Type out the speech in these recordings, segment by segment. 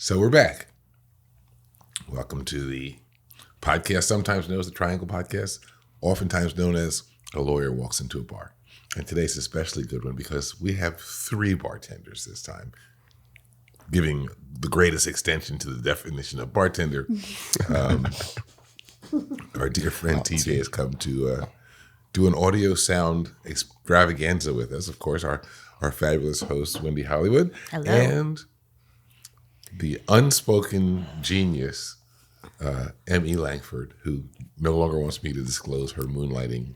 So we're back. Welcome to the podcast, sometimes known as the Triangle Podcast, oftentimes known as A Lawyer Walks Into a Bar. And today's a especially good one because we have 3 bartenders this time, giving the greatest extension to the definition of bartender. Our dear friend TJ has come to do an audio sound extravaganza with us. Of course, our fabulous host, Wendy Hollywood. Hello. And the unspoken genius, M.E. Langford, who no longer wants me to disclose her moonlighting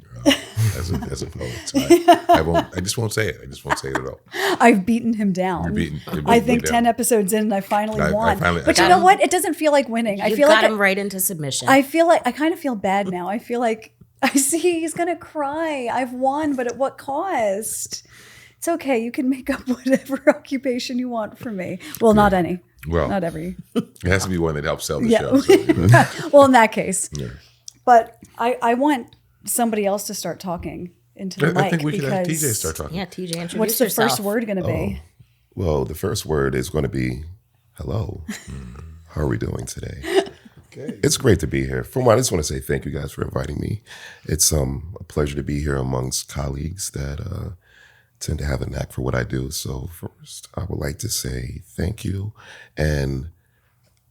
as a poet. So I just won't say it. I just won't say it at all. I've beaten him down. You're beating I think 10 episodes in, and I finally won. But you know what? It doesn't feel like winning. I feel got like him right into submission. I feel like I kind of feel bad now. I feel like I see he's gonna cry. I've won, but at what cost? It's okay. You can make up whatever occupation you want for me. Well, not any. Well, not every. It has to be one that helps sell the Yeah. show. So, you know. Well, in that case. Yeah. But I want somebody else to start talking into the mic. I think we should have TJ start talking. yeah, TJ, introduce What's the yourself. first word going to be? Well, the first word is going to be hello. How are we doing today? Okay. It's great to be here. For one, I just want to say thank you guys for inviting me. It's a pleasure to be here amongst colleagues that tend to have a knack for what I do. So first, I would like to say thank you. And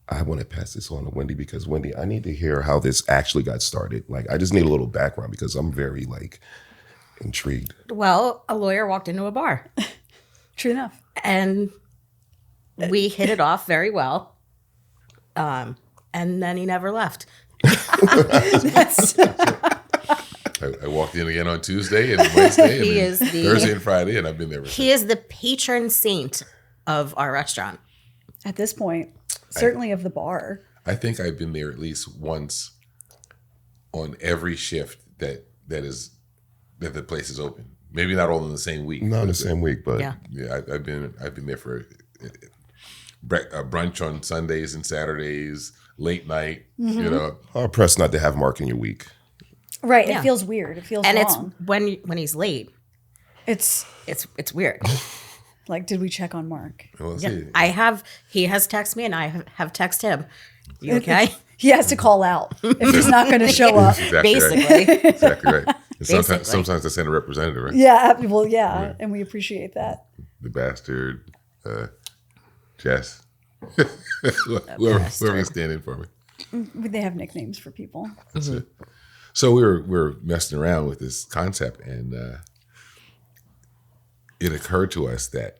I want to pass this on to Wendy because, Wendy, I need to hear how this actually got started. Like, I just need a little background because I'm very, intrigued. Well, a lawyer walked into a bar True enough. and we hit it off very well. And then he never left. I walked in again on Tuesday and Wednesday and He then is the- Thursday and Friday, and I've been there. He is the patron saint of our restaurant. At this point, certainly of the bar. I think I've been there at least once on every shift that the place is open. Maybe not all in the same week. Not in the same week, but Yeah. Yeah, I've been there for a brunch on Sundays and Saturdays, late night. Mm-hmm. You know, hard pressed not to have Mark in your week. Right. Yeah. It feels weird. It feels And wrong. it's when he's late, It's it's weird. like, did we check on Mark? well, Yeah. see, He has texted me and I have texted him. You okay? He has to call out if he's not going to show up. exactly Basically. right. Exactly right. And Basically. sometimes they send a representative, right? Yeah. Well, yeah. And we appreciate that. The bastard, Jess, whoever's standing for me. They have nicknames for people. That's it. So we're messing around with this concept, and it occurred to us that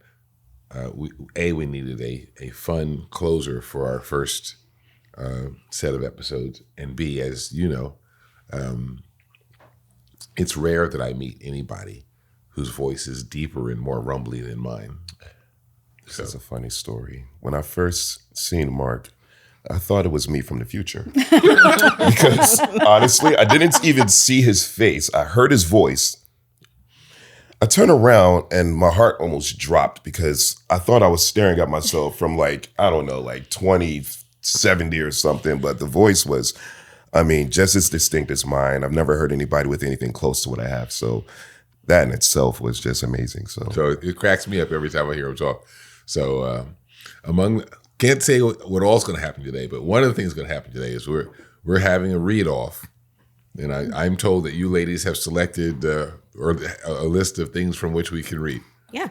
we needed a fun closer for our first set of episodes, and B, as you know, it's rare that I meet anybody whose voice is deeper and more rumbly than mine. This is a funny story. When I first seen Mark, I thought it was me from the future. Because honestly, I didn't even see his face. I heard his voice. I turned around and my heart almost dropped because I thought I was staring at myself from 2070 or something. But the voice was, just as distinct as mine. I've never heard anybody with anything close to what I have. So that in itself was just amazing. So it cracks me up every time I hear him talk. So can't say what all's going to happen today, but one of the things going to happen today is we're having a read off, and I'm told that you ladies have selected or a list of things from which we can read. Yeah.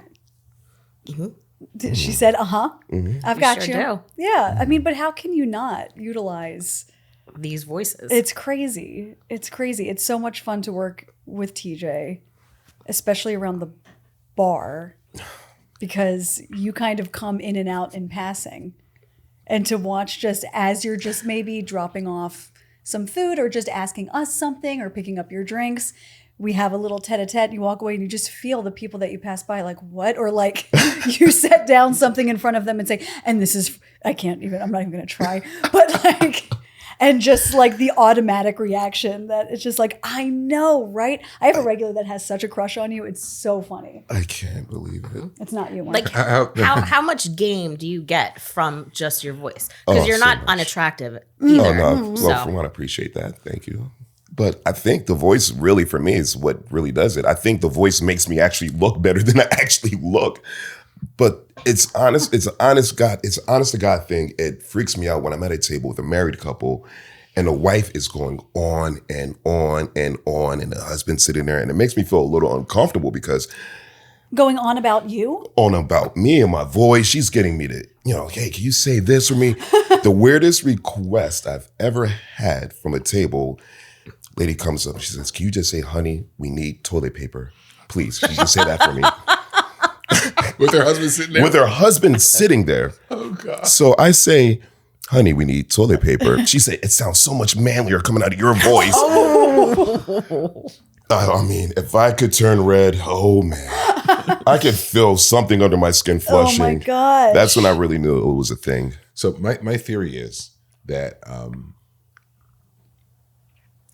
She said, I've got sure you. do. Yeah. But how can you not utilize? These voices. It's crazy. It's crazy. It's so much fun to work with TJ, especially around the bar, because you kind of come in and out in passing. And to watch just as you're just maybe dropping off some food or just asking us something or picking up your drinks, we have a little tete-a-tete. You walk away and you just feel the people that you pass by like, what? Or like you set down something in front of them and say, and this is, I'm not even going to try. But like, and just like the automatic reaction that it's just like, I know, right? I have a regular that has such a crush on you. It's so funny. I can't believe it. It's not you. like How- how much game do you get from just your voice? Because Oh, you're so not much. unattractive Oh, either. no. Well, So- for one, I appreciate that. Thank you. But I think the voice really, for me, is what really does it. I think the voice makes me actually look better than I actually look. But it's honest. It's an honest God. It's an honest to God thing. It freaks me out when I'm at a table with a married couple, and the wife is going on and on and on, and the husband's sitting there, and it makes me feel a little uncomfortable because Going on about you? on about me and my voice, she's getting me to, hey, can you say this for me? The weirdest request I've ever had from a table. Lady comes up, she says, "Can you just say, honey, we need toilet paper, please? Can you just say that for me?" With her husband sitting there? With her husband sitting there. Oh, God. So I say, "Honey, we need toilet paper." She said, "It sounds so much manlier coming out of your voice." I mean, if I could turn red, oh man, I could feel something under my skin flushing. Oh my gosh. That's when I really knew it was a thing. So my theory is that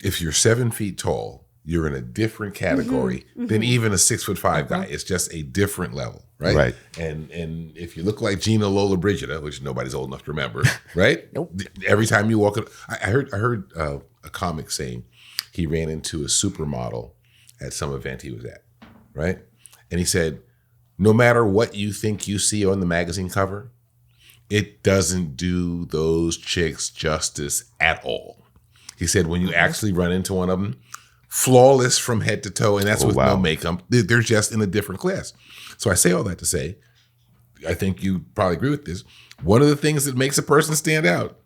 if you're 7 feet tall, you're in a different category than even a 6'5" guy. It's just a different level, right? Right. And if you look like Gina Lola Brigida, which nobody's old enough to remember, right? Nope. Every time you walk, I heard a comic saying he ran into a supermodel at some event he was at, right? And he said, no matter what you think you see on the magazine cover, it doesn't do those chicks justice at all. He said, when you actually run into one of them, flawless from head to toe, and that's with no makeup, they're just in a different class. So I say all that to say, I think you probably agree with this. One of the things that makes a person stand out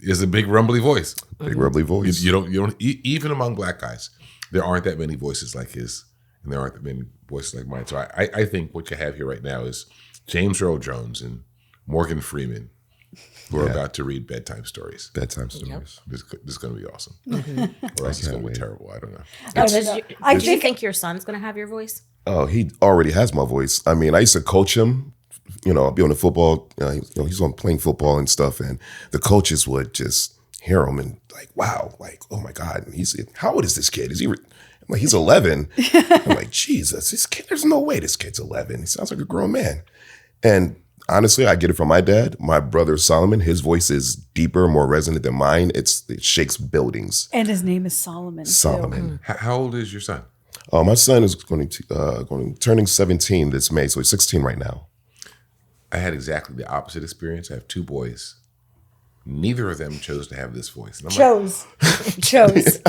is a big rumbly voice. Big rumbly voice. You don't even among black guys, there aren't that many voices like his, and there aren't that many voices like mine. So I think what you have here right now is James Earl Jones and Morgan Freeman, who are about to read bedtime stories. Bedtime stories. This is going to be awesome, or else it's going to be terrible. I don't know. Do you think your son's going to have your voice? Oh, he already has my voice. I mean, I used to coach him. I'll be on the football. He's on playing football and stuff, and the coaches would just hear him and like, wow, like, oh my God. And he's, how old is this kid? Is he? I'm like, he's 11. I'm like, Jesus, this kid. There's no way this kid's 11. He sounds like a grown man. And honestly, I get it from my dad. My brother Solomon, his voice is deeper, more resonant than mine. It shakes buildings. And his name is Solomon. Solomon. How old is your son? My son is turning 17 this May, so he's 16 right now. I had exactly the opposite experience. I have 2 boys. Neither of them chose to have this voice. And I'm Chose.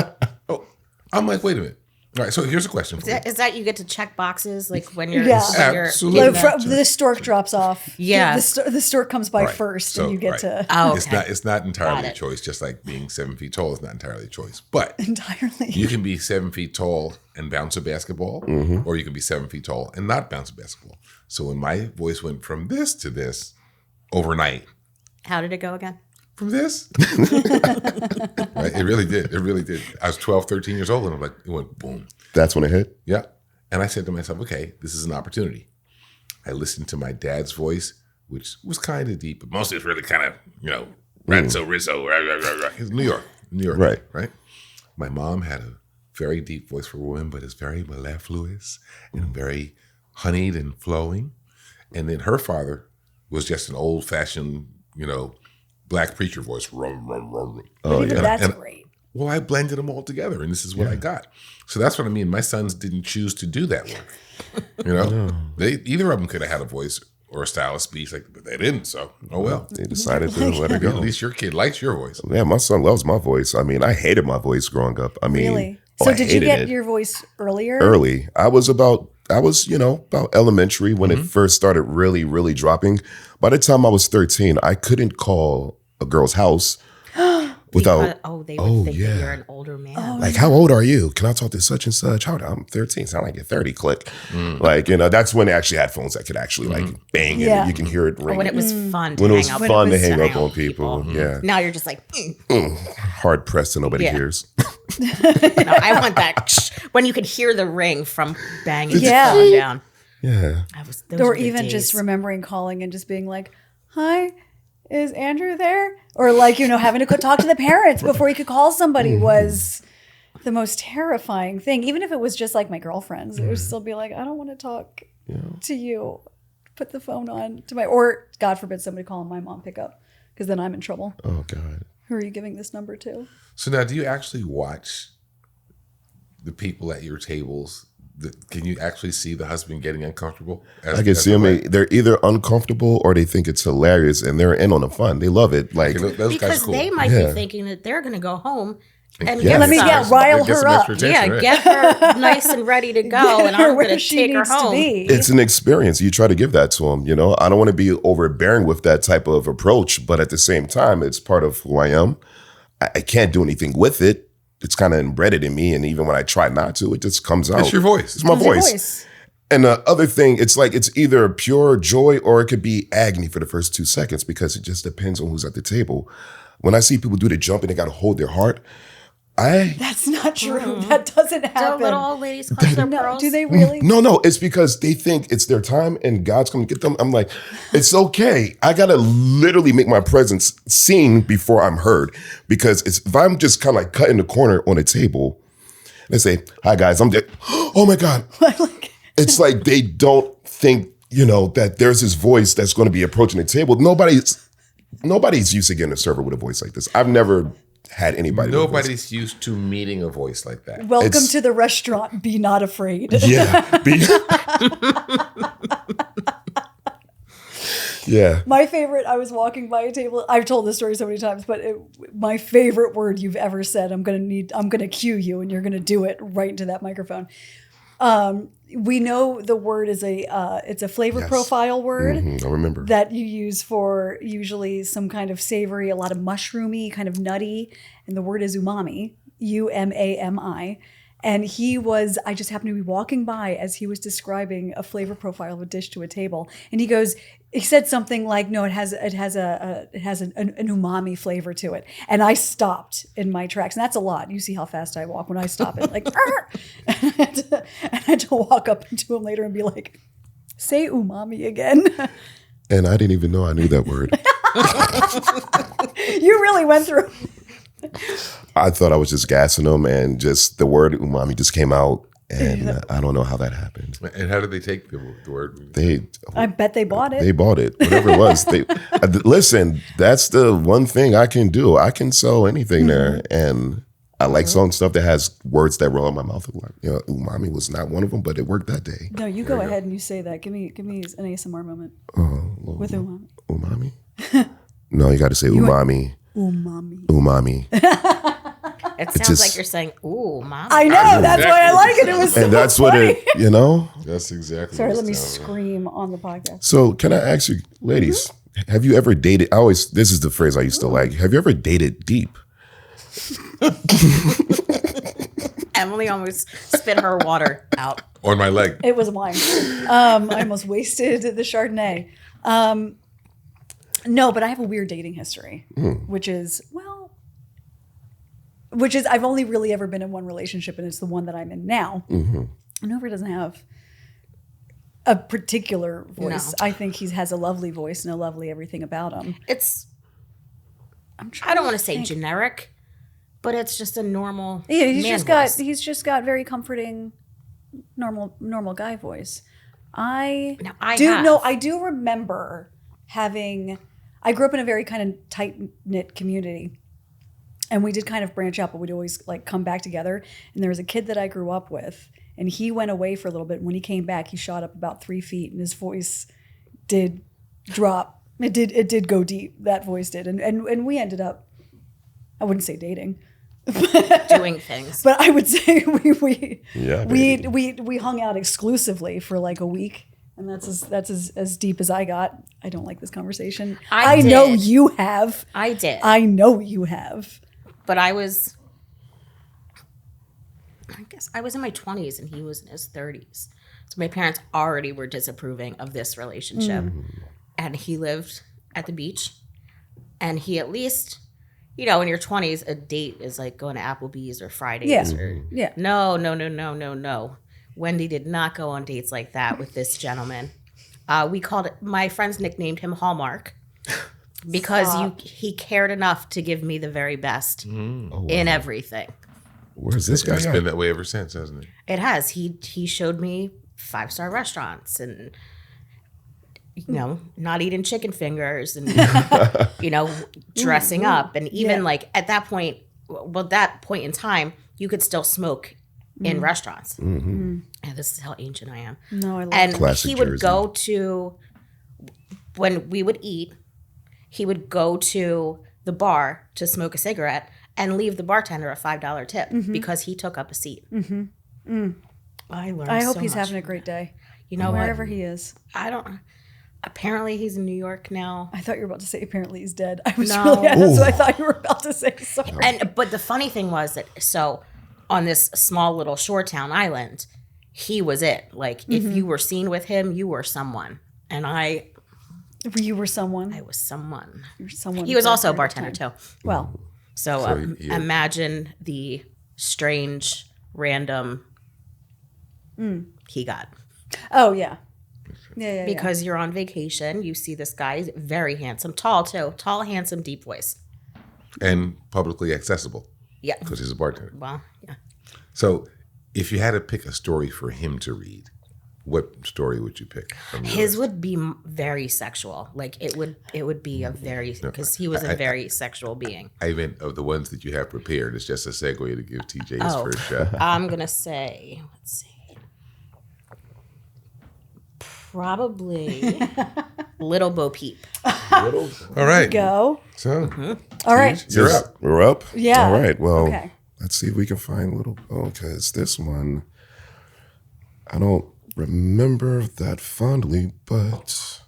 I'm like, wait a minute. All right, so here's a question for you. Is that you get to check boxes like when you're Yeah. when you're Absolutely. The stork drops off. Yeah. The stork comes by Right. first, So, and you get right. to Oh, It's okay. not entirely Got a it. choice, just like being 7 feet tall is not entirely a choice. But entirely. you can be 7 feet tall and bounce a basketball, or you can be 7 feet tall and not bounce a basketball. So when my voice went from this to this overnight, How did it go again? from this, right? It really did. It really did. I was 12, 13 years old, and I'm like, it went boom. That's when it hit. Yeah. And I said to myself, okay, this is an opportunity. I listened to my dad's voice, which was kind of deep, but mostly it's really kind of, Renzo, Rizzo, rah, rah, rah, rah. It's New York, Right. right? My mom had a very deep voice for a woman, but it's very mellifluous and very honeyed and flowing. And then her father was just an old-fashioned, black preacher voice. Rum, rum, rum, rum. Oh, Even yeah. that's great. Well, I blended them all together, and this is what I got. So that's what I mean. My sons didn't choose to do that work. They either of them could have had a voice or a style of speech, but they didn't. So, oh well. They decided to let it At go. least your kid likes your voice. Yeah, my son loves my voice. I mean, I hated my voice growing up. I mean, Really? oh, So I did you hated get it. your voice earlier? Early. I was about elementary when it first started really, really dropping. By the time I was 13, I couldn't call a girl's house without, They would think yeah. that you're an older man. like, how old are you? Can I talk to such and such? How old? I'm 13. Sound like you're 30. Click. Like, that's when they actually had phones that could actually like bang Yeah. and you can hear it Or ring. when it was fun to When it hang was out. fun to was hang hang up out on with people. Yeah. Now you're just like, Hard pressed to nobody Yeah. hears. no, I want that when you could hear the ring from banging Yeah. the phone down. Yeah. Those Or were the even just days. remembering calling and just being like, "Hi, is Andrew there?" Or like, having to talk to the parents before you could call somebody was the most terrifying thing. Even if it was just like my girlfriends, it would still be like, I don't want to talk to you. Put the phone on to or God forbid somebody calling my mom pick up, because then I'm in trouble. Oh, God. Who are you giving this number to? So now, do you actually watch the people at your tables can you actually see the husband getting uncomfortable? I can see them. They're either uncomfortable or they think it's hilarious, and they're in on the fun. They love it. Like Those guys are Because cool. they might be thinking that they're going to go home and Yeah. get Let me some. rile Get her some up. extra Yeah, attention, right? get her nice and ready to go, and I'm going where to she take her needs to home. be. it's an experience. You try to give that to them. I don't want to be overbearing with that type of approach, but at the same time, it's part of who I am. I can't do anything with it. It's kind of embedded in me, and even when I try not to, it just comes out. It's your voice. It's my It's your voice. And the other thing, it's like it's either pure joy or it could be agony for the first 2 seconds because it just depends on who's at the table. When I see people do the jump and they got to hold their heart, That's not true. That doesn't Do happen. little old ladies clutch their No, pearls? do they really? no, it's because they think it's their time and God's going to get them. I'm like, it's okay. I got to literally make my presence seen before I'm heard because if I'm just kind of like cut in the corner on a table, they say, hi guys, I'm dead. Oh my God. It's like they don't think, that there's this voice that's going to be approaching the table. Nobody's used to getting a server with a voice like this. I've never had anybody. with a voice. Nobody's used to meeting a voice like that. Welcome It's- to the restaurant. Be not afraid. Yeah. Yeah. My favorite, I was walking by a table. I've told this story so many times, but my favorite word you've ever said, I'm going to cue you and you're going to do it right into that microphone. We know the word is it's a flavor profile word I remember. that you use for usually some kind of savory, a lot of mushroomy, kind of nutty. And the word is umami, UMAMI. And I just happened to be walking by as he was describing a flavor profile of a dish to a table. And he said something like, no, it has an umami flavor to it. And I stopped in my tracks. And that's a lot. You see how fast I walk when I stop it. Like, and I had to walk up to him later and be like, say umami again. And I didn't even know I knew that word. You really went through. I thought I was just gassing them, and just the word umami just came out, and I don't know how that happened. And how did they take the word? I bet they bought it. They bought it, whatever it was. Listen, that's the one thing I can do. I can sell anything there, and I like selling stuff that has words that roll in my mouth. Umami was not one of them, but it worked that day. No, you go ahead and you say that. Give me an ASMR moment with umami. Umami? No, you got to say umami. Umami. Umami. It sounds just- like you're saying, ooh, mom. I know. That's why I like it. It was so And that's funny. what it. That's exactly. Sorry, what let me it sounds like. scream on the podcast. So can I ask you, ladies, have you ever dated? This is the phrase I used to like. Have you ever dated deep? Emily almost spit her water out. On my leg. It was wine. I almost wasted the Chardonnay. No, but I have a weird dating history, which is I've only really ever been in one relationship, and it's the one that I'm in now. And Over doesn't have a particular voice. No. I think he has a lovely voice and a lovely everything about him. I don't want to say generic, but it's just a normal. Yeah, man voice. he's just got very comforting, normal guy voice. I do remember having. I grew up in a very kind of tight knit community, and we did kind of branch out, but we'd always like come back together. And there was a kid that I grew up with, and he went away for a little bit. When he came back, he shot up about 3 feet, and his voice did drop. It did go deep. That voice did, and we ended up. I wouldn't say dating. doing things. But I would say we baby. hung out exclusively for like a week, and that's as deep as I got. I don't like this conversation. I know did. you have. I did. I know you have. But I guess I was in my 20s and he was in his 30s. So my parents already were disapproving of this relationship. And he lived at the beach. And he at least, in your 20s, a date is like going to Applebee's or Fridays. Yeah. Or, Yeah. No. Wendy did not go on dates like that with this gentleman. My friends nicknamed him Hallmark. Because he cared enough to give me the very best in everything. Where's this guy? It's been that way ever since, hasn't it? It has. He showed me 5-star restaurants and not eating chicken fingers and dressing up and even like at that point in time you could still smoke in restaurants. And this is how ancient I am. No, I love And Classic he would Jersey. go to, when we would eat, he would go to the bar to smoke a cigarette and leave the bartender a $5 tip because he took up a seat. I learned I hope so he's much. having a great day. You know Wherever what? he is. I don't. Apparently, he's in New York now. I thought you were about to say apparently he's dead. I was No. really, that's what I thought you were about to say. Sorry. But the funny thing was that on this small little shore town island, he was it. Like if you were seen with him, you were someone, and I You were someone. was someone. You were someone. He was for also a period of bartender time. too. Well, So, he- imagine the strange, random he got. oh yeah. Yeah. Because you're on vacation, you see this guy, he's very handsome, tall too, tall, handsome, deep voice. And publicly accessible Yeah. because he's a bartender. Well, yeah. So, if you had to pick a story for him to read, what story would you pick? From yours? His would be very sexual. Like it would be a very because he was a very sexual being. I meant of the ones that you have prepared. It's just a segue to give TJ his Oh. first shot. I'm gonna say, let's see, probably Little Bo Peep. All right. Go. So, All right. you're up. We're up? Yeah. All right. Well, Okay. let's see if we can find a little. Oh, because this one, I don't remember that fondly, but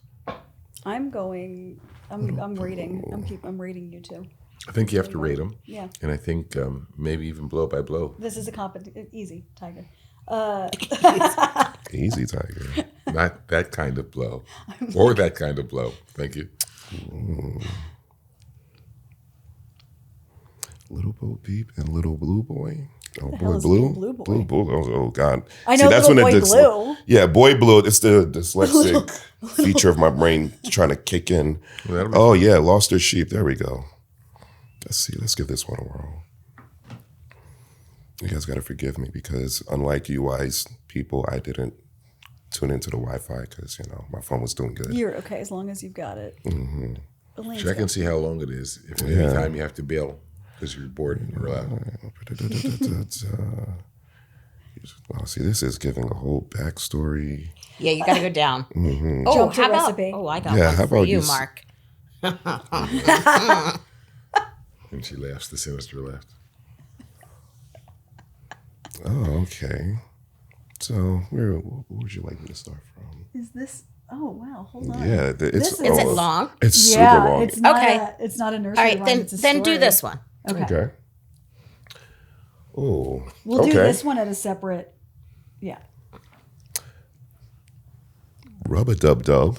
I'm going. I'm rating. I'm rating you two. I think you have to rate them. Yeah. And I think maybe even blow by blow. This is a easy Tiger. easy, Tiger. Not that kind of blow. Or that kind of blow. Thank you. Little Bo Peep and Little Blue Boy. Oh, hell Boy is Blue. Little Blue Boy? Oh, God. I know Little Boy it's Blue. Yeah, Boy Blue. It's the dyslexic feature of my brain trying to kick in. That'll be Oh, yeah. Lost Her Sheep. There we go. Let's see. Let's give this one a whirl. You guys got to forgive me because unlike you wise people, I didn't tune into the Wi-Fi because, my phone was doing good. You're okay as long as you've got it. Elaine's Check got and see how long it is. If at any time you have to bail because you're bored and you're out. Oh, see, this is giving a whole backstory. Yeah, you got to go down. Oh, Jump to how about? recipe. Oh, I got Yeah, one how for about you, you Mark. And she laughs the sinister laugh. Oh, okay. So, where would you like me to start from? Is this? Oh wow! Hold on. Yeah, This it's is- Is it long? It's super Yeah, long. it's not. Okay. It's not a nursery All right, rhyme. It's a then do story. this one. Okay. Okay. Oh, We'll okay. do this one at a separate. Yeah. Rub-a-dub-dub.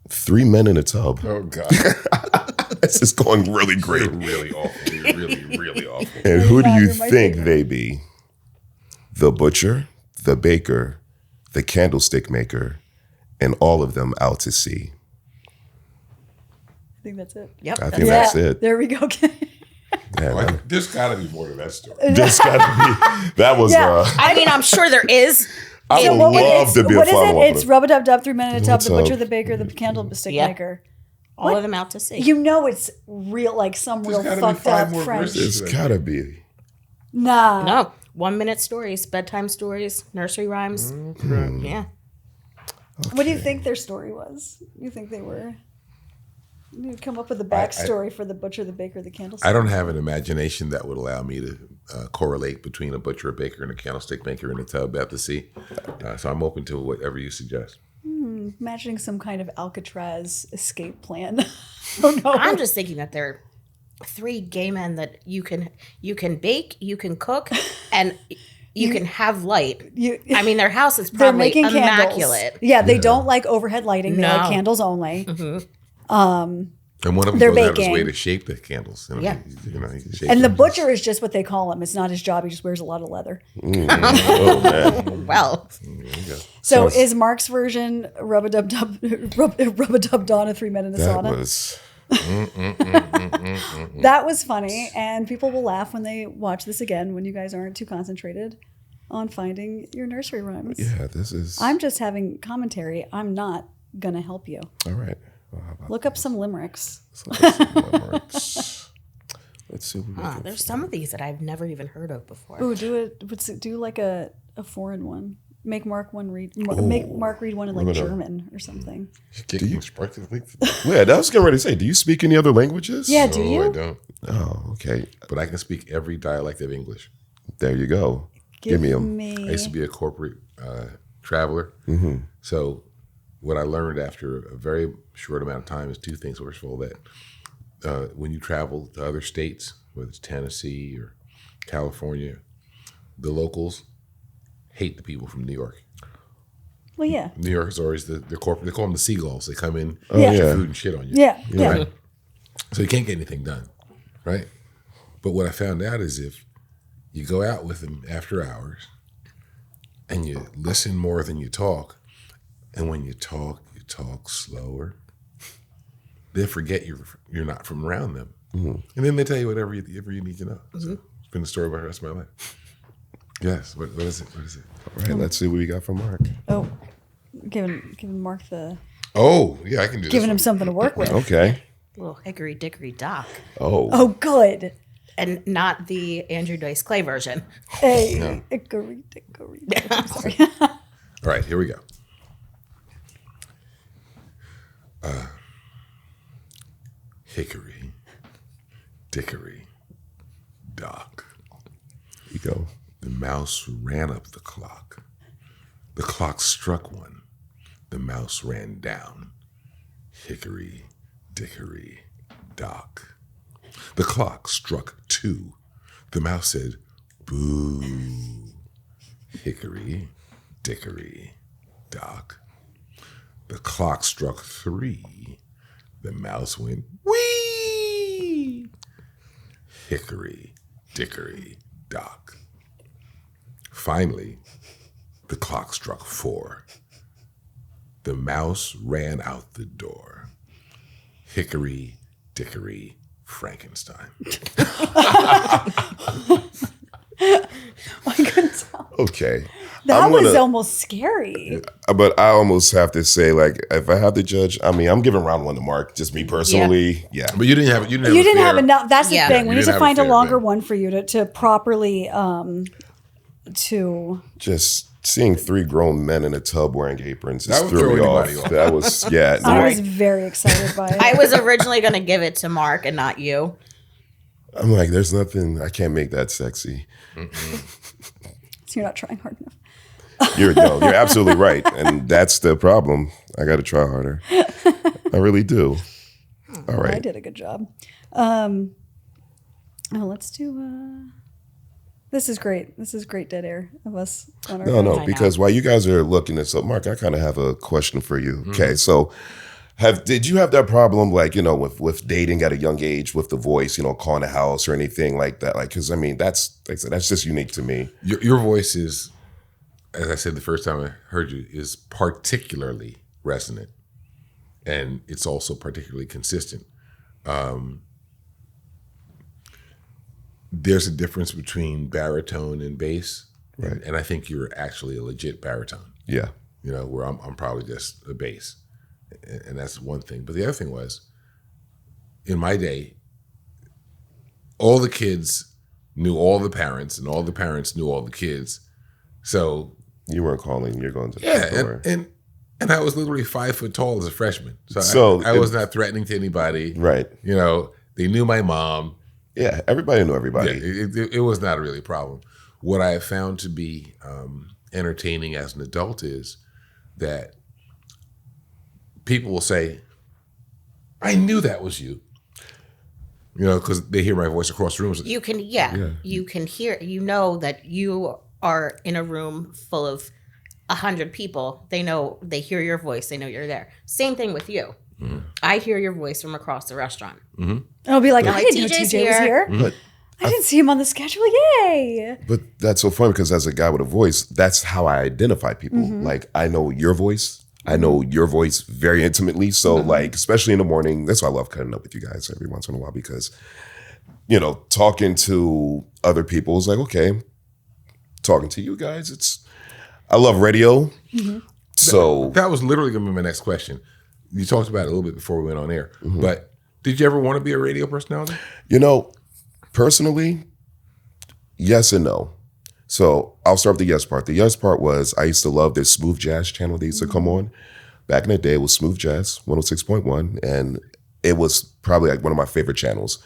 3 men in a tub. Oh, God. This is going really great. You're really awful. You're really, really awful. And who do you You're my think favorite. they be? The butcher, the baker, the candlestick maker, and all of them out to sea. I think that's it. Yep. I think that's it. There we go. Yeah, Like, there's got to be more to that story. this gotta be. That was. Yeah. I mean, I'm sure there is. I would what was love to be a What is follow it? up. It's Rub-a-Dub-Dub, 3 Men in a Tub, the Tub. butcher, the baker, the candlestick Yeah. maker. All of them out to sea. You know it's real, like some real gotta be fucked 5 up more French. verses. It's gotta be. Nah. No, 1 minute stories, bedtime stories, nursery rhymes. Yeah. What do you think their story was? You think they were? You come up with a backstory for the butcher, the baker, the candlestick. I don't have an imagination that would allow me to correlate between a butcher, a baker, and a candlestick maker in a tub at the sea. So I'm open to whatever you suggest. Imagining some kind of Alcatraz escape plan. Oh no! I'm just thinking that there are 3 gay men that you can bake, you can cook, and you can have light. I mean, their house is They're probably making immaculate. candles. Yeah, they don't like overhead lighting. They No. like candles only. And one of them They're goes out of his baking. way to shape the candles. Yeah. He shapes And the them. butcher is just what they call him. It's not his job. He just wears a lot of leather. Oh man. Well, So Sounds- is Mark's version Rub-a-Dub-Dub, Rub-a-Dub-Dawn of 3 Men in a That Sauna? was. That was funny, and people will laugh when they watch this again when you guys aren't too concentrated on finding your nursery rhymes. Yeah, this is. I'm just having commentary. I'm not going to help you. All right. Well, how about Look up some limericks. some limericks? Let's see what we can There's some of these that I've never even heard of before. Ooh, do like a foreign one. Make Mark make Mark read one in like German or something. Do you instruct? Yeah, I was getting ready to say, do you speak any other languages? Yeah, do No, you? I don't. Oh, okay. But I can speak every dialect of English. There you go. Give me 'em. I used to be a corporate traveler. So what I learned after a very short amount of time is two things. First of all, that when you travel to other states, whether it's Tennessee or California, the locals hate the people from New York. Well, yeah. New York is always the corporate. They call them the seagulls. They come in, Yeah. eat your yeah. food and shit on you. Yeah. Right? So you can't get anything done, right? But what I found out is if you go out with them after hours and you listen more than you talk, and when you talk slower, they forget you're not from around them. And then they tell you whatever you need to know. So it's been the story about the rest of my life. Yes. What is it? What is it? All right, let's see what we got from Mark. Oh, giving Mark Oh, yeah, I can do giving him this. something to work with. Okay. Little hickory dickory dock. Oh. Oh, good. And not the Andrew Dice Clay version. Hey, hickory dickory. Sorry. All right, here we go. Hickory, dickory, dock. Here you go. The mouse ran up the clock. The clock struck one. The mouse ran down. Hickory, dickory, dock. The clock struck 2. The mouse said, boo. Hickory, dickory, dock. The clock struck 3. The mouse went, wee. Hickory, dickory, dock. Finally, the clock struck 4. The mouse ran out the door. Hickory, dickory, Frankenstein. I couldn't tell. Okay. That I'm was gonna- almost scary. But I almost have to say, like, if I have to judge, I mean, I'm giving round 1 to Mark. Just me personally. Yeah. But you didn't have You didn't have fair- enough. That's the Yeah. thing. You We need didn't to have a find a fair longer thing. one for you to properly to. Just seeing 3 grown men in a tub wearing aprons That just would threw throw me off. anybody off. That was, yeah. I was very excited by it. I was originally going to give it to Mark and not you. I'm like, there's nothing, I can't make that sexy. So you're not trying hard enough. You're absolutely right. And that's the problem. I got to try harder. I really do. All I right. did a good job. Let's do. This is great. This is great dead air of us on our. No, I no, know. because while you guys are looking this up, Mark, I kind of have a question for you. Okay, so did you have that problem, like, with dating at a young age with the voice, calling the house or anything like that? Like, because I mean, that's like I said, that's just unique to me. Your voice is, as I said the first time I heard you, is particularly resonant. And it's also particularly consistent. There's a difference between baritone and bass. Right. And I think you're actually a legit baritone. Yeah. Where I'm probably just a bass. And that's one thing. But the other thing was, in my day, all the kids knew all the parents, and all the parents knew all the kids. So You weren't calling, you're going to the yeah, store. and I was literally 5 foot tall as a freshman. So So I was not threatening to anybody. Right. They knew my mom. Yeah, everybody knew Yeah, everybody. it was not really a problem. What I have found to be entertaining as an adult is that people will say, I knew that was you. Because they hear my voice across the room. You can, you can hear, that you are in a room full of 100 people. They hear your voice. They know you're there. Same thing with you. Mm-hmm. I hear your voice from across the restaurant. And I'll be like, I like, didn't know TJ's TJ was here. But I didn't see him on the schedule. Yay! But that's so funny because as a guy with a voice, that's how I identify people. Like, I know your voice. I know your voice very intimately. So, like, especially in the morning, that's why I love cutting up with you guys every once in a while because, talking to other people is like, okay, talking to you guys, I love radio. So, That was literally going to be my next question. You talked about it a little bit before we went on air. But did you ever want to be a radio personality? Personally, yes and no. So I'll start with the yes part. The yes part was I used to love this smooth jazz channel that used to come on. Back in the day, it was Smooth Jazz 106.1, and it was probably like one of my favorite channels.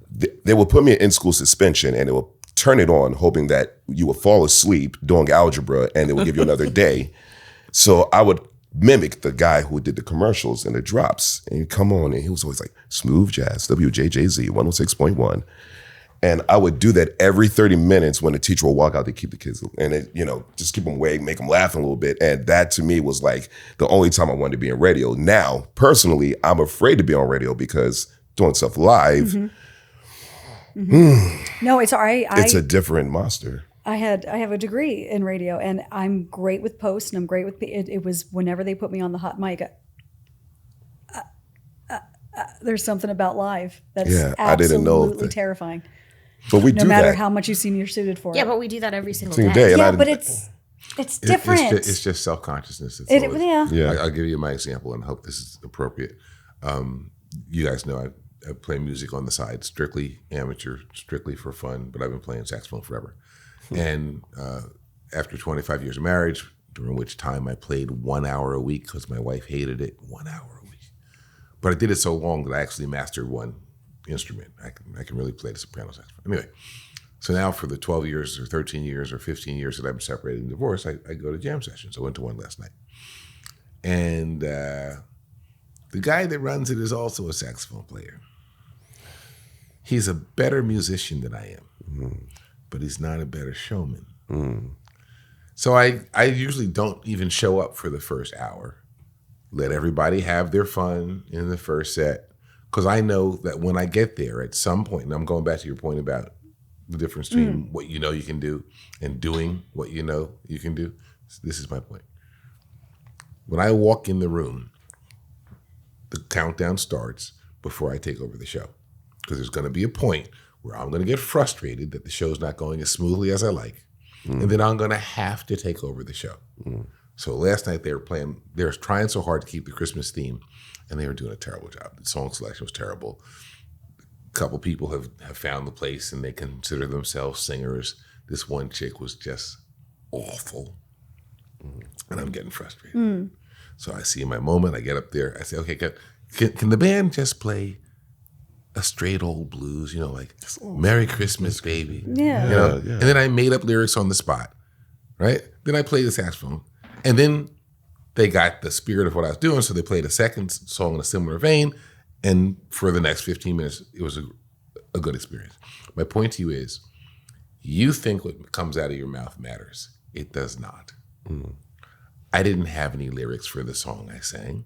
They would put me in school suspension, and they would turn it on, hoping that you would fall asleep doing algebra, and it would give you another day. So I would mimic the guy who did the commercials and the drops, and he'd come on, and he was always like, Smooth Jazz, WJJZ 106.1. And I would do that every 30 minutes when the teacher would walk out to keep the kids, and it, just keep them awake, make them laugh a little bit. And that to me was like the only time I wanted to be in radio. Now, personally, I'm afraid to be on radio because doing stuff live, No, it's all right. it's a different monster. I have a degree in radio, and I'm great with posts, and I'm great with it. It was whenever they put me on the hot mic. There's something about live that's Yeah, I didn't know absolutely that. terrifying. But we No do matter that how much you seem you're suited for. Yeah, but we do that every single single day. day. And Yeah, I, but it's different. It's just self-consciousness. That's all Yeah. Yeah. I'll give you my example and hope this is appropriate. You guys know I play music on the side, strictly amateur, strictly for fun, but I've been playing saxophone forever. And after 25 years of marriage, during which time I played 1 hour a week because my wife hated it, 1 hour a week. But I did it so long that I actually mastered one instrument. I can really play the soprano saxophone. Anyway, so now for the 12 years or 13 years or 15 years that I've been separated and divorced, I go to jam sessions. I went to one last night. And the guy that runs it is also a saxophone player. He's a better musician than I am, but he's not a better showman. So I usually don't even show up for the first hour. Let everybody have their fun in the first set. Because I know that when I get there at some point, and I'm going back to your point about the difference between what you know you can do and doing what you know you can do. This is my point. When I walk in the room, the countdown starts before I take over the show. Because there's going to be a point where I'm going to get frustrated that the show's not going as smoothly as I like. And then I'm going to have to take over the show. So last night they were trying so hard to keep the Christmas theme, and they were doing a terrible job. The song selection was terrible. A couple people have found the place and they consider themselves singers. This one chick was just awful. And I'm getting frustrated. So I see my moment, I get up there, I say, okay, can the band just play a straight old blues, like Merry Christmas, baby. Yeah. And then I made up lyrics on the spot, right? Then I played the saxophone. And then they got the spirit of what I was doing, so they played a second song in a similar vein. And for the next 15 minutes, it was a good experience. My point to you is, you think what comes out of your mouth matters. It does not. I didn't have any lyrics for the song I sang.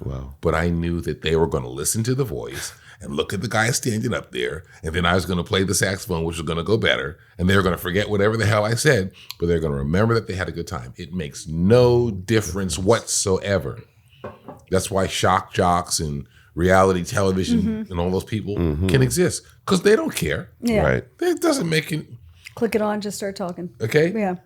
Wow. But I knew that they were going to listen to the voice and look at the guy standing up there, and then I was going to play the saxophone, which was going to go better, and they were going to forget whatever the hell I said, but they're going to remember that they had a good time. It makes no difference whatsoever. That's why shock jocks and reality television and all those people can exist, because they don't care. Yeah. Right. It doesn't make it, Click it on, just start talking. okay? Yeah.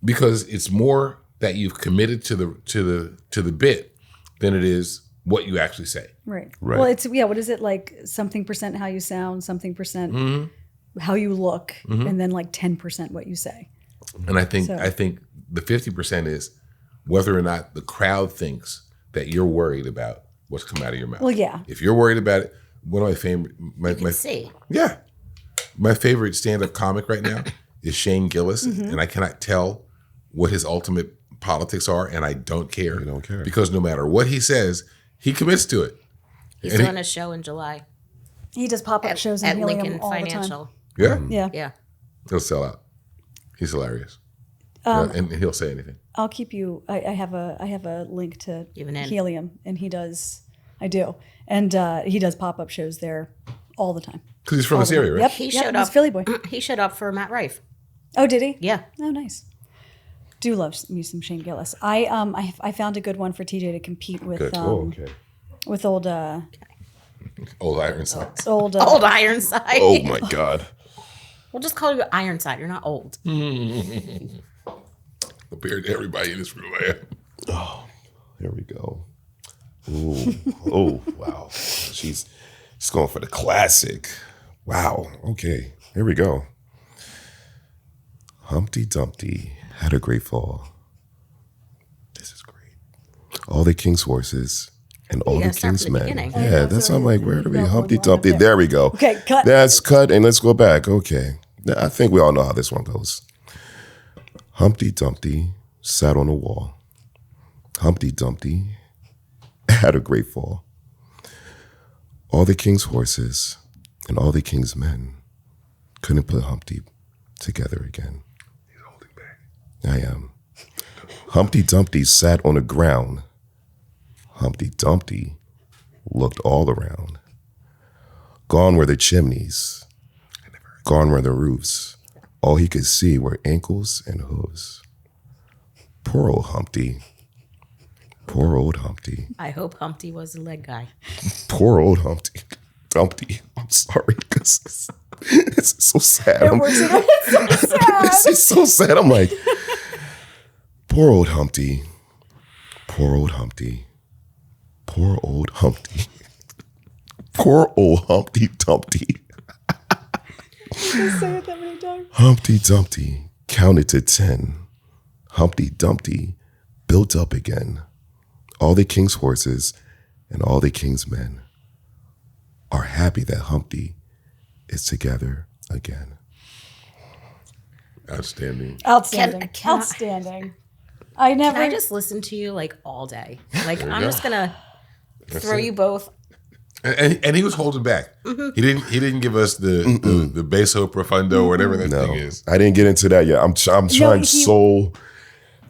Because it's more that you've committed to the bit than it is what you actually say. Right. Right. Well, what is it like? Something percent how you sound, something percent how you look, and then like 10% what you say. And I think the 50% is whether or not the crowd thinks that you're worried about what's come out of your mouth. Well, yeah. If you're worried about it, one of my favorite, See, my favorite stand-up comic right now is Shane Gillis, and I cannot tell what his ultimate politics are, and I don't care. You don't care. Because no matter what he says, he commits to it. he's And doing a show in July He does pop-up shows in at Helium Lincoln all the time. Financial. Yeah, Yeah. Yeah. he'll sell out. He's hilarious. And he'll say anything. I'll keep you. I have a link to Even in. Helium, and he does. I do, and he does pop-up shows there all the time. Because he's from this area, right? Yep. He yep, showed he's up. Philly boy. He showed up for Matt Rife. Oh, did he? Yeah. Oh, nice. Do love me some Shane Gillis. I found a good one for TJ to compete with. Good. Okay. With old Old Ironside. old Old Ironside. Oh my God. We'll just call you Ironside. You're not old. Compared to everybody in this room, I am. Here we go. Ooh. Oh, wow. She's going for the classic. Wow. Okay. Here we go. Humpty Dumpty had a great fall. This is great. All the king's horses and all the gotta start king's from the men. beginning. Yeah, that's I'm like, where do we Got one Humpty line up Dumpty? there. There we go. Okay, cut. That's cut, and let's go back. Okay. I think we all know how this one goes. Humpty Dumpty sat on a wall. Humpty Dumpty had a great fall. All the king's horses and all the king's men couldn't put Humpty together again. He's holding back. I am. Humpty Dumpty sat on the ground. Humpty Dumpty looked all around. Gone were the chimneys. Gone were the roofs. All he could see were ankles and hooves. Poor old Humpty. Poor old Humpty. I hope Humpty was the leg guy. Poor old Humpty. Dumpty. I'm sorry, because it's so sad. It works. It's so sad. It's so sad. I'm like, poor old Humpty. Poor old Humpty. Poor old Humpty. Poor old Humpty Dumpty. Say it that many times. Humpty Dumpty counted to 10. Humpty Dumpty built up again. All the king's horses and all the king's men are happy that Humpty is together again. Outstanding. Outstanding. Can I- Outstanding. I never. Can I just listen to you like all day? Like I'm just gonna throw you both. And he was holding back. Mm-hmm. He didn't give us the basso profundo, whatever that No, thing is. I didn't get into that yet. I'm trying so.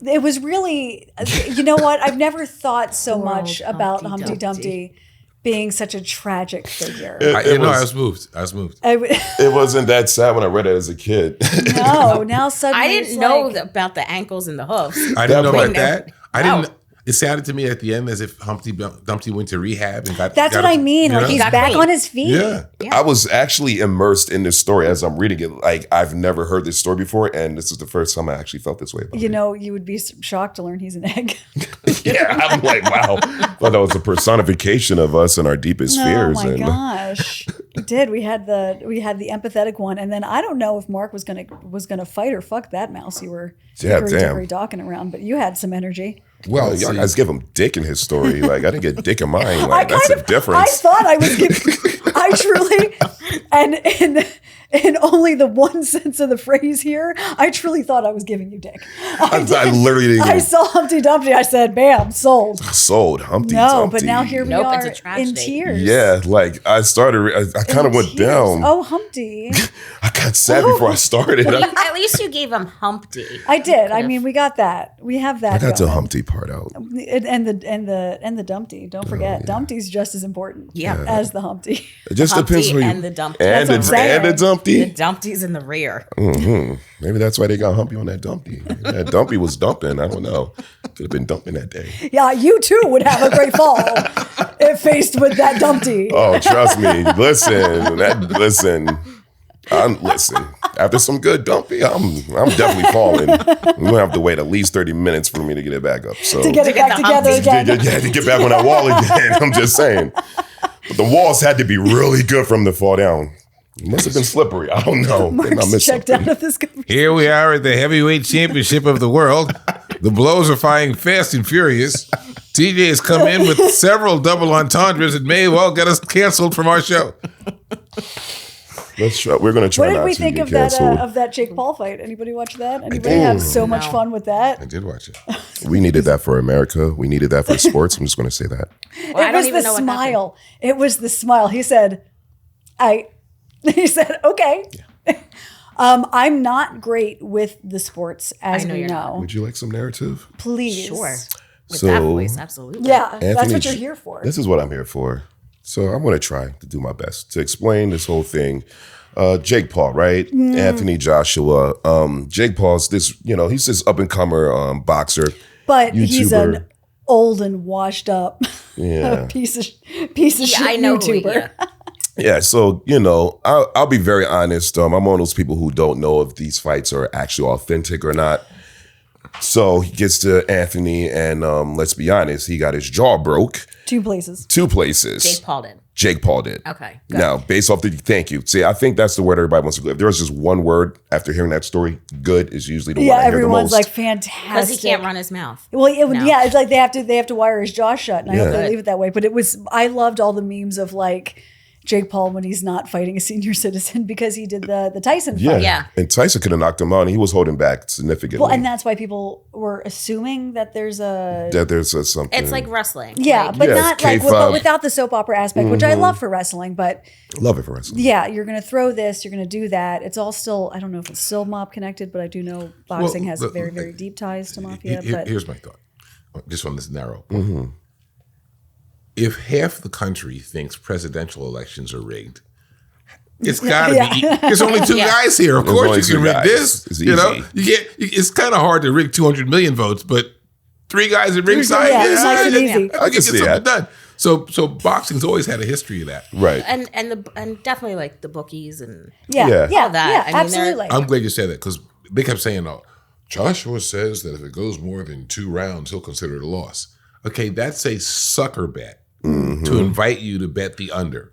It was really, you know what? I've never thought so Poor much old about Humpty Humpty Dumpty. Dumpty being such a tragic figure. It I was- was moved. It wasn't that sad when I read it as a kid. No, now suddenly I it's didn't know like, about the ankles and the hoofs. I didn't know That about part. that. I No. didn't. It sounded to me at the end as if Humpty Dumpty went to rehab and got. That's got what a- I mean. you Like know? he's Got back clean. on his feet. Yeah. I was actually immersed in this story as I'm reading it. Like, I've never heard this story before, and this is the first time I actually felt this way about You it. know, you would be shocked to learn he's an egg. Yeah, I'm like, wow. Thought that was a personification of us and our deepest Oh fears. my And gosh, we did. We had the empathetic one, and then I don't know if Mark was gonna fight or fuck that mouse you were Yeah, damn. dickory docking around, but you had some energy. Well, y'all see, guys give him dick in his story. Like, I didn't get dick in mine. I Like, that's kind a of, difference. I thought I was giving, I truly, and in only the one sense of the phrase here, I truly thought I was giving you dick. I literally didn't I get saw Humpty Dumpty. I said, "Bam, sold." sold. Humpty No, Dumpty. but now here we Nope, are it's a tragedy. in tears. Yeah, like, I kind of In went tears. down. Oh, Humpty. I got sad before I started. At least you gave him Humpty. I did. I mean, we got that. We have that. I got the going. Humpty part out. And the Dumpty. Don't forget, Dumpty's just as important. Yeah. as the Humpty. It just Humpty depends who you and the Dumpty. and That's the, what I'm and the saying. The Dumpty. Dumpty's in the rear. Maybe that's why they got Humpty on that Dumpty. That Dumpty was dumping. I don't know. Could have been dumping that day. Yeah, you too would have a great fall if faced with that Dumpty. Oh, trust me. Listen. Listen. After some good Dumpty, I'm definitely falling. We're gonna have to wait at least 30 minutes for me to get it back up. So To get it get back the together Humpty. again. to get back on that wall again. I'm just saying. But the walls had to be really good for him to fall down. It must have been slippery. I don't know. Maybe I Mark's missed checked something. out of this conversation. here we are at the heavyweight championship of the world. The blows are flying fast and furious. TJ has come in with several double entendres and may well get us canceled from our show. Let's try. We're gonna try What did not we to think get of that canceled. Jake Paul fight? Anybody watch that? Anybody have so much No. fun with I that? did watch it. We needed that for America. We needed that for sports. I'm just gonna say that. Well, I It don't was even the know what happened. smile. It was the smile. He said, he said, okay. I'm not great with the sports, as I know we you're not. know. Would you like some narrative? Please. Sure. With So- that voice, absolutely. Yeah, that's Anthony what you're J- here for. This is what I'm here for. So I'm going to try to do my best to explain this whole thing. Jake Paul, right? Anthony Joshua. Jake Paul's this, he's this up and comer boxer. But he's YouTuber. an old and washed up Yeah. piece of Yeah, shit I know. YouTuber. Yeah. So, I'll be very honest. I'm one of those people who don't know if these fights are actually authentic or not. So he gets to Anthony, and let's be honest, he got his jaw broke 2 places. 2 places. Jake Paul did. Jake Paul did. Okay. Good. Now, based off thank you. See, I think that's the word everybody wants to go. If there was just one word after hearing that story, good is usually the Yeah, one I hear the everyone's most. like Because fantastic. he can't run his mouth. Well, No. yeah, it's like they have to wire his jaw shut, and I hope Yeah. they leave it that way. But I loved all the memes of like Jake Paul when he's not fighting a senior citizen because he did the Tyson fight. Yeah. And Tyson could have knocked him out, and he was holding back significantly. Well, and that's why people were assuming that there's a that there's something. It's like wrestling. yeah, Like, but Yeah, not like K-pop. without the soap opera aspect, which I love for wrestling. But Love it for wrestling. yeah, you're gonna throw this, you're gonna do that. It's all still I don't know if it's still mob connected, but I do know boxing has look, very very deep ties to mafia. But Here's my thought, just on this narrow point. If half the country thinks presidential elections are rigged, it's got to be. There's only 2 guys here. Of There's course, only you can 2 rig guys. this. It's You know, easy. you get. It's kind of hard to rig 200 million votes, but 3 guys at ringside. Yeah, it's nice and easy. I can get see something that. done. So boxing's always had a history of that. Right. and definitely like the bookies and yeah, Yeah. yeah, All that. yeah, I mean, they're- absolutely. I'm glad you said that because they kept saying, "Oh, Joshua says that if it goes more than 2 rounds, he'll consider it a loss." Okay, that's a sucker bet to invite you to bet the under,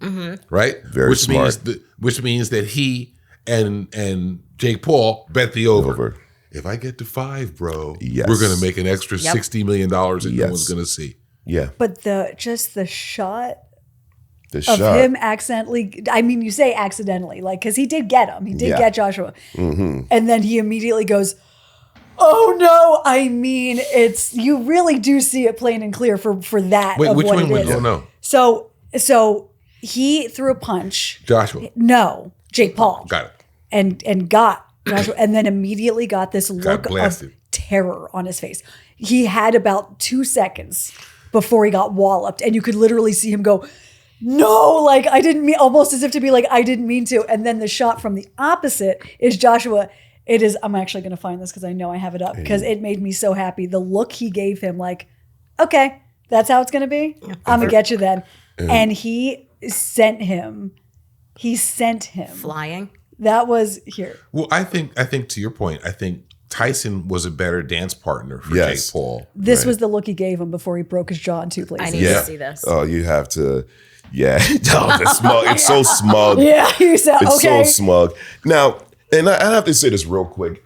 right? Very which smart. Which means that he and Jake Paul bet the over. Over. If I get to 5, bro, Yes. we're gonna make an extra Yep. $60 million that no Yes. one's gonna see. Yeah. But the shot The of shot. him accidentally, I mean, you say accidentally, like, because he did get him. He did Yeah. get Joshua. And then he immediately goes, oh no, I mean, you really do see it plain and clear for that. Wait, of which what one it went? is. Oh no, So he threw a punch. Joshua. No, Jake Paul. Got it. And got Joshua, and then immediately got this look of blasted. terror on his face. He had about 2 seconds before he got walloped, and you could literally see him go, no, like I didn't mean, almost as if to be like, I didn't mean to. And then the shot from the opposite is Joshua. It is, I'm actually going to find this because I know I have it up because it made me so happy. The look he gave him, like, okay, that's how it's going to be. I'm going to get you then. And he sent him. flying. That was here. Well, I think to your point, I think Tyson was a better dance partner for Yes. Jake Paul. This was the look he gave him before he broke his jaw in 2 I places. need Yeah. to see this. Oh, you have to. Yeah. Oh, the smug. It's so smug. Yeah, he said, It's okay. so smug. Now, and I have to say this real quick,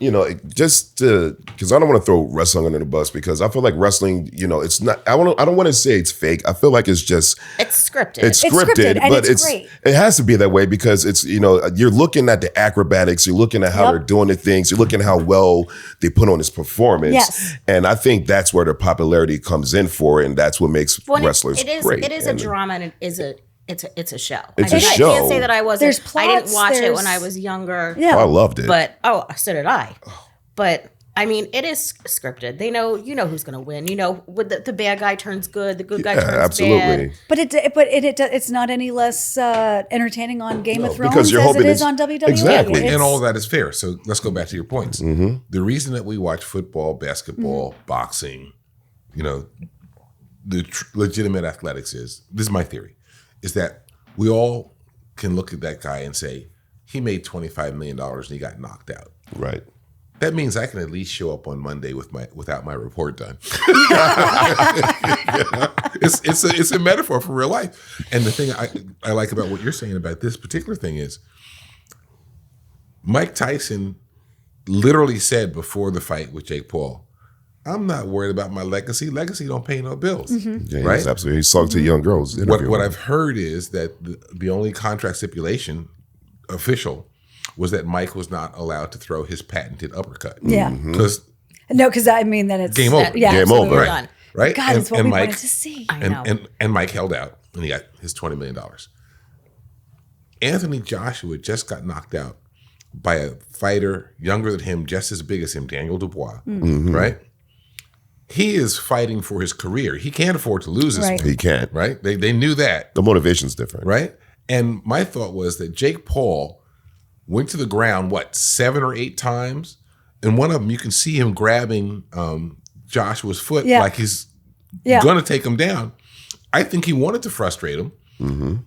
just because I don't want to throw wrestling under the bus because I feel like wrestling, it's not. I don't want to say it's fake. I feel like it's just It's scripted. it's It's scripted, scripted, and but it's great. it has to be that way because it's you're looking at the acrobatics, you're looking at how Yep. they're doing the things, you're looking at how well they put on this performance, Yes. and I think that's where the popularity comes in for, and that's what makes Well, wrestlers it is great. it is a And drama and it's a show. It's I a mean, show. I can't say that I wasn't. There's I didn't plots, watch it there's- when I was younger. Yeah. I loved it. But so did I. But I mean, it is scripted. They know, who's going to win. When the bad guy turns good, the good guy yeah, turns absolutely. bad. But it's not any less entertaining on Game of Thrones because you're as it hoping is it's- on WWE. Exactly. It's- And all that is fair. So let's go back to your points. The reason that we watch football, basketball, boxing, the legitimate athletics this is my theory, is that we all can look at that guy and say, he made $25 million and he got knocked out. Right. That means I can at least show up on Monday without my report done. It's a metaphor for real life. And the thing I like about what you're saying about this particular thing is Mike Tyson literally said before the fight with Jake Paul, I'm not worried about my legacy. Legacy don't pay no bills. Yeah, Right? he's absolutely. He's talking to young girls. What I've heard is that the only contract stipulation official was that Mike was not allowed to throw his patented uppercut. Yeah. Because No, because I mean, then it's Game over. Yeah, Game so over. we're Right. done. right? God, it's what we Mike, wanted to see. I know. and Mike held out and he got his $20 million. Anthony Joshua just got knocked out by a fighter younger than him, just as big as him, Daniel Dubois, right? He is fighting for his career. He can't afford to lose this Right. one, He can't. right? They knew that, The motivation's different. right? And my thought was that Jake Paul went to the ground, 7 or 8 times? And one of them, you can see him grabbing Joshua's foot Yeah. like he's Yeah. going to take him down. I think he wanted to frustrate him.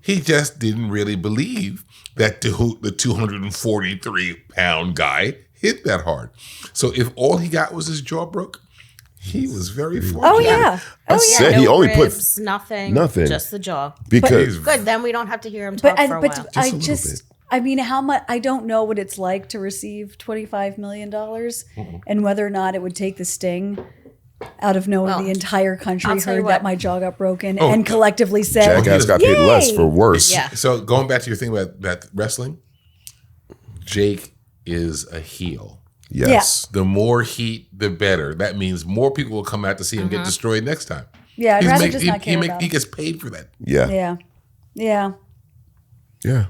He just didn't really believe that the 243-pound guy hit that hard. So if all he got was his jaw broke, he was very fortunate. Oh yeah. I said no he only ribs, nothing, nothing. just the jaw. because Good, then we don't have to hear him talk But for a but while. I a little just bit. I mean, how much? I don't know what it's like to receive $25 million, and whether or not it would take the sting out of knowing Well, the entire country I'll tell you heard that what. my jaw got broken Oh, and collectively said, Jackass got paid less Yay! for worse. Yeah. So going back to your thing about wrestling, Jake is a heel. Yes. The more heat, the better. That means more people will come out to see him get destroyed next time. "Yeah, I'd He's rather make- just he, not he, care make- about he it." gets paid for that. Yeah. Yeah, yeah. Yeah.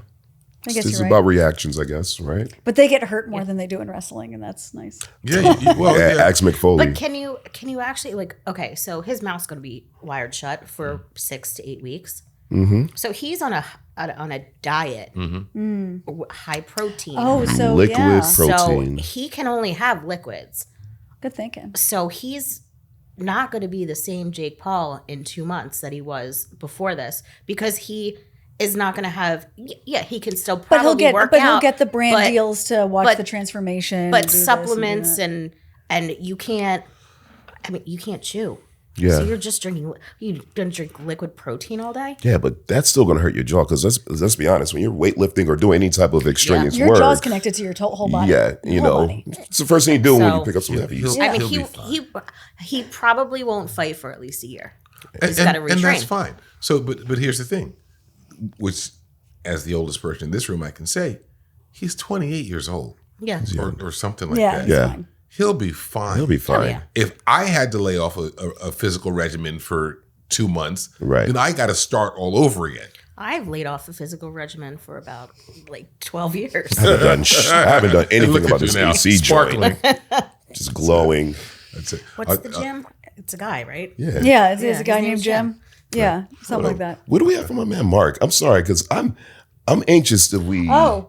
I guess It's you're about right. reactions, I guess, right? But they get hurt more than they do in wrestling, and that's nice. Yeah, well, Yeah, yeah. Axe McFoley. But can you actually like okay? So his mouth's going to be wired shut for 6 to 8 weeks. Mm-hmm. So he's on a diet, high protein. Oh, so Liquid yeah, protein. So he can only have liquids. good thinking. So he's not going to be the same Jake Paul in 2 months that he was before this because he is not going to have. Yeah, he can still But probably work out. he'll get the brand but- deals to watch but- the transformation. but and do this supplements and do and you can't. I mean, you can't chew. Yeah. So you're just drinking. You gonna drink liquid protein all day? Yeah, but that's still going to hurt your jaw because let's be honest, when you're weightlifting or doing any type of extraneous that. Your work, jaw's connected to your whole body. yeah, you Your whole know, body. it's the first thing you do when you So- pick up some heavy. He'll- I mean, He'll he be fine. he probably won't fight for at least a year. And, He's got to and that's retrain. fine. So, but here's the thing, which, as the oldest person in this room, I can say, he's 28 years old, Yeah. or something like Yeah, that. he's Yeah. fine. He'll be fine. He'll be fine. yeah. If I had to lay off a physical regimen for 2 months, Right. then I got to start all over again. I've laid off the physical regimen for about like 12 years. I haven't done And anything look about at you this now, AC joint. sparkling. Just glowing. That's it. What's the gym? It's a guy, right? Yeah. Yeah, it's Yeah, a guy his named name's Jim. Yeah, something like that. What do we have from my man Mark? I'm sorry because I'm anxious that we. Oh,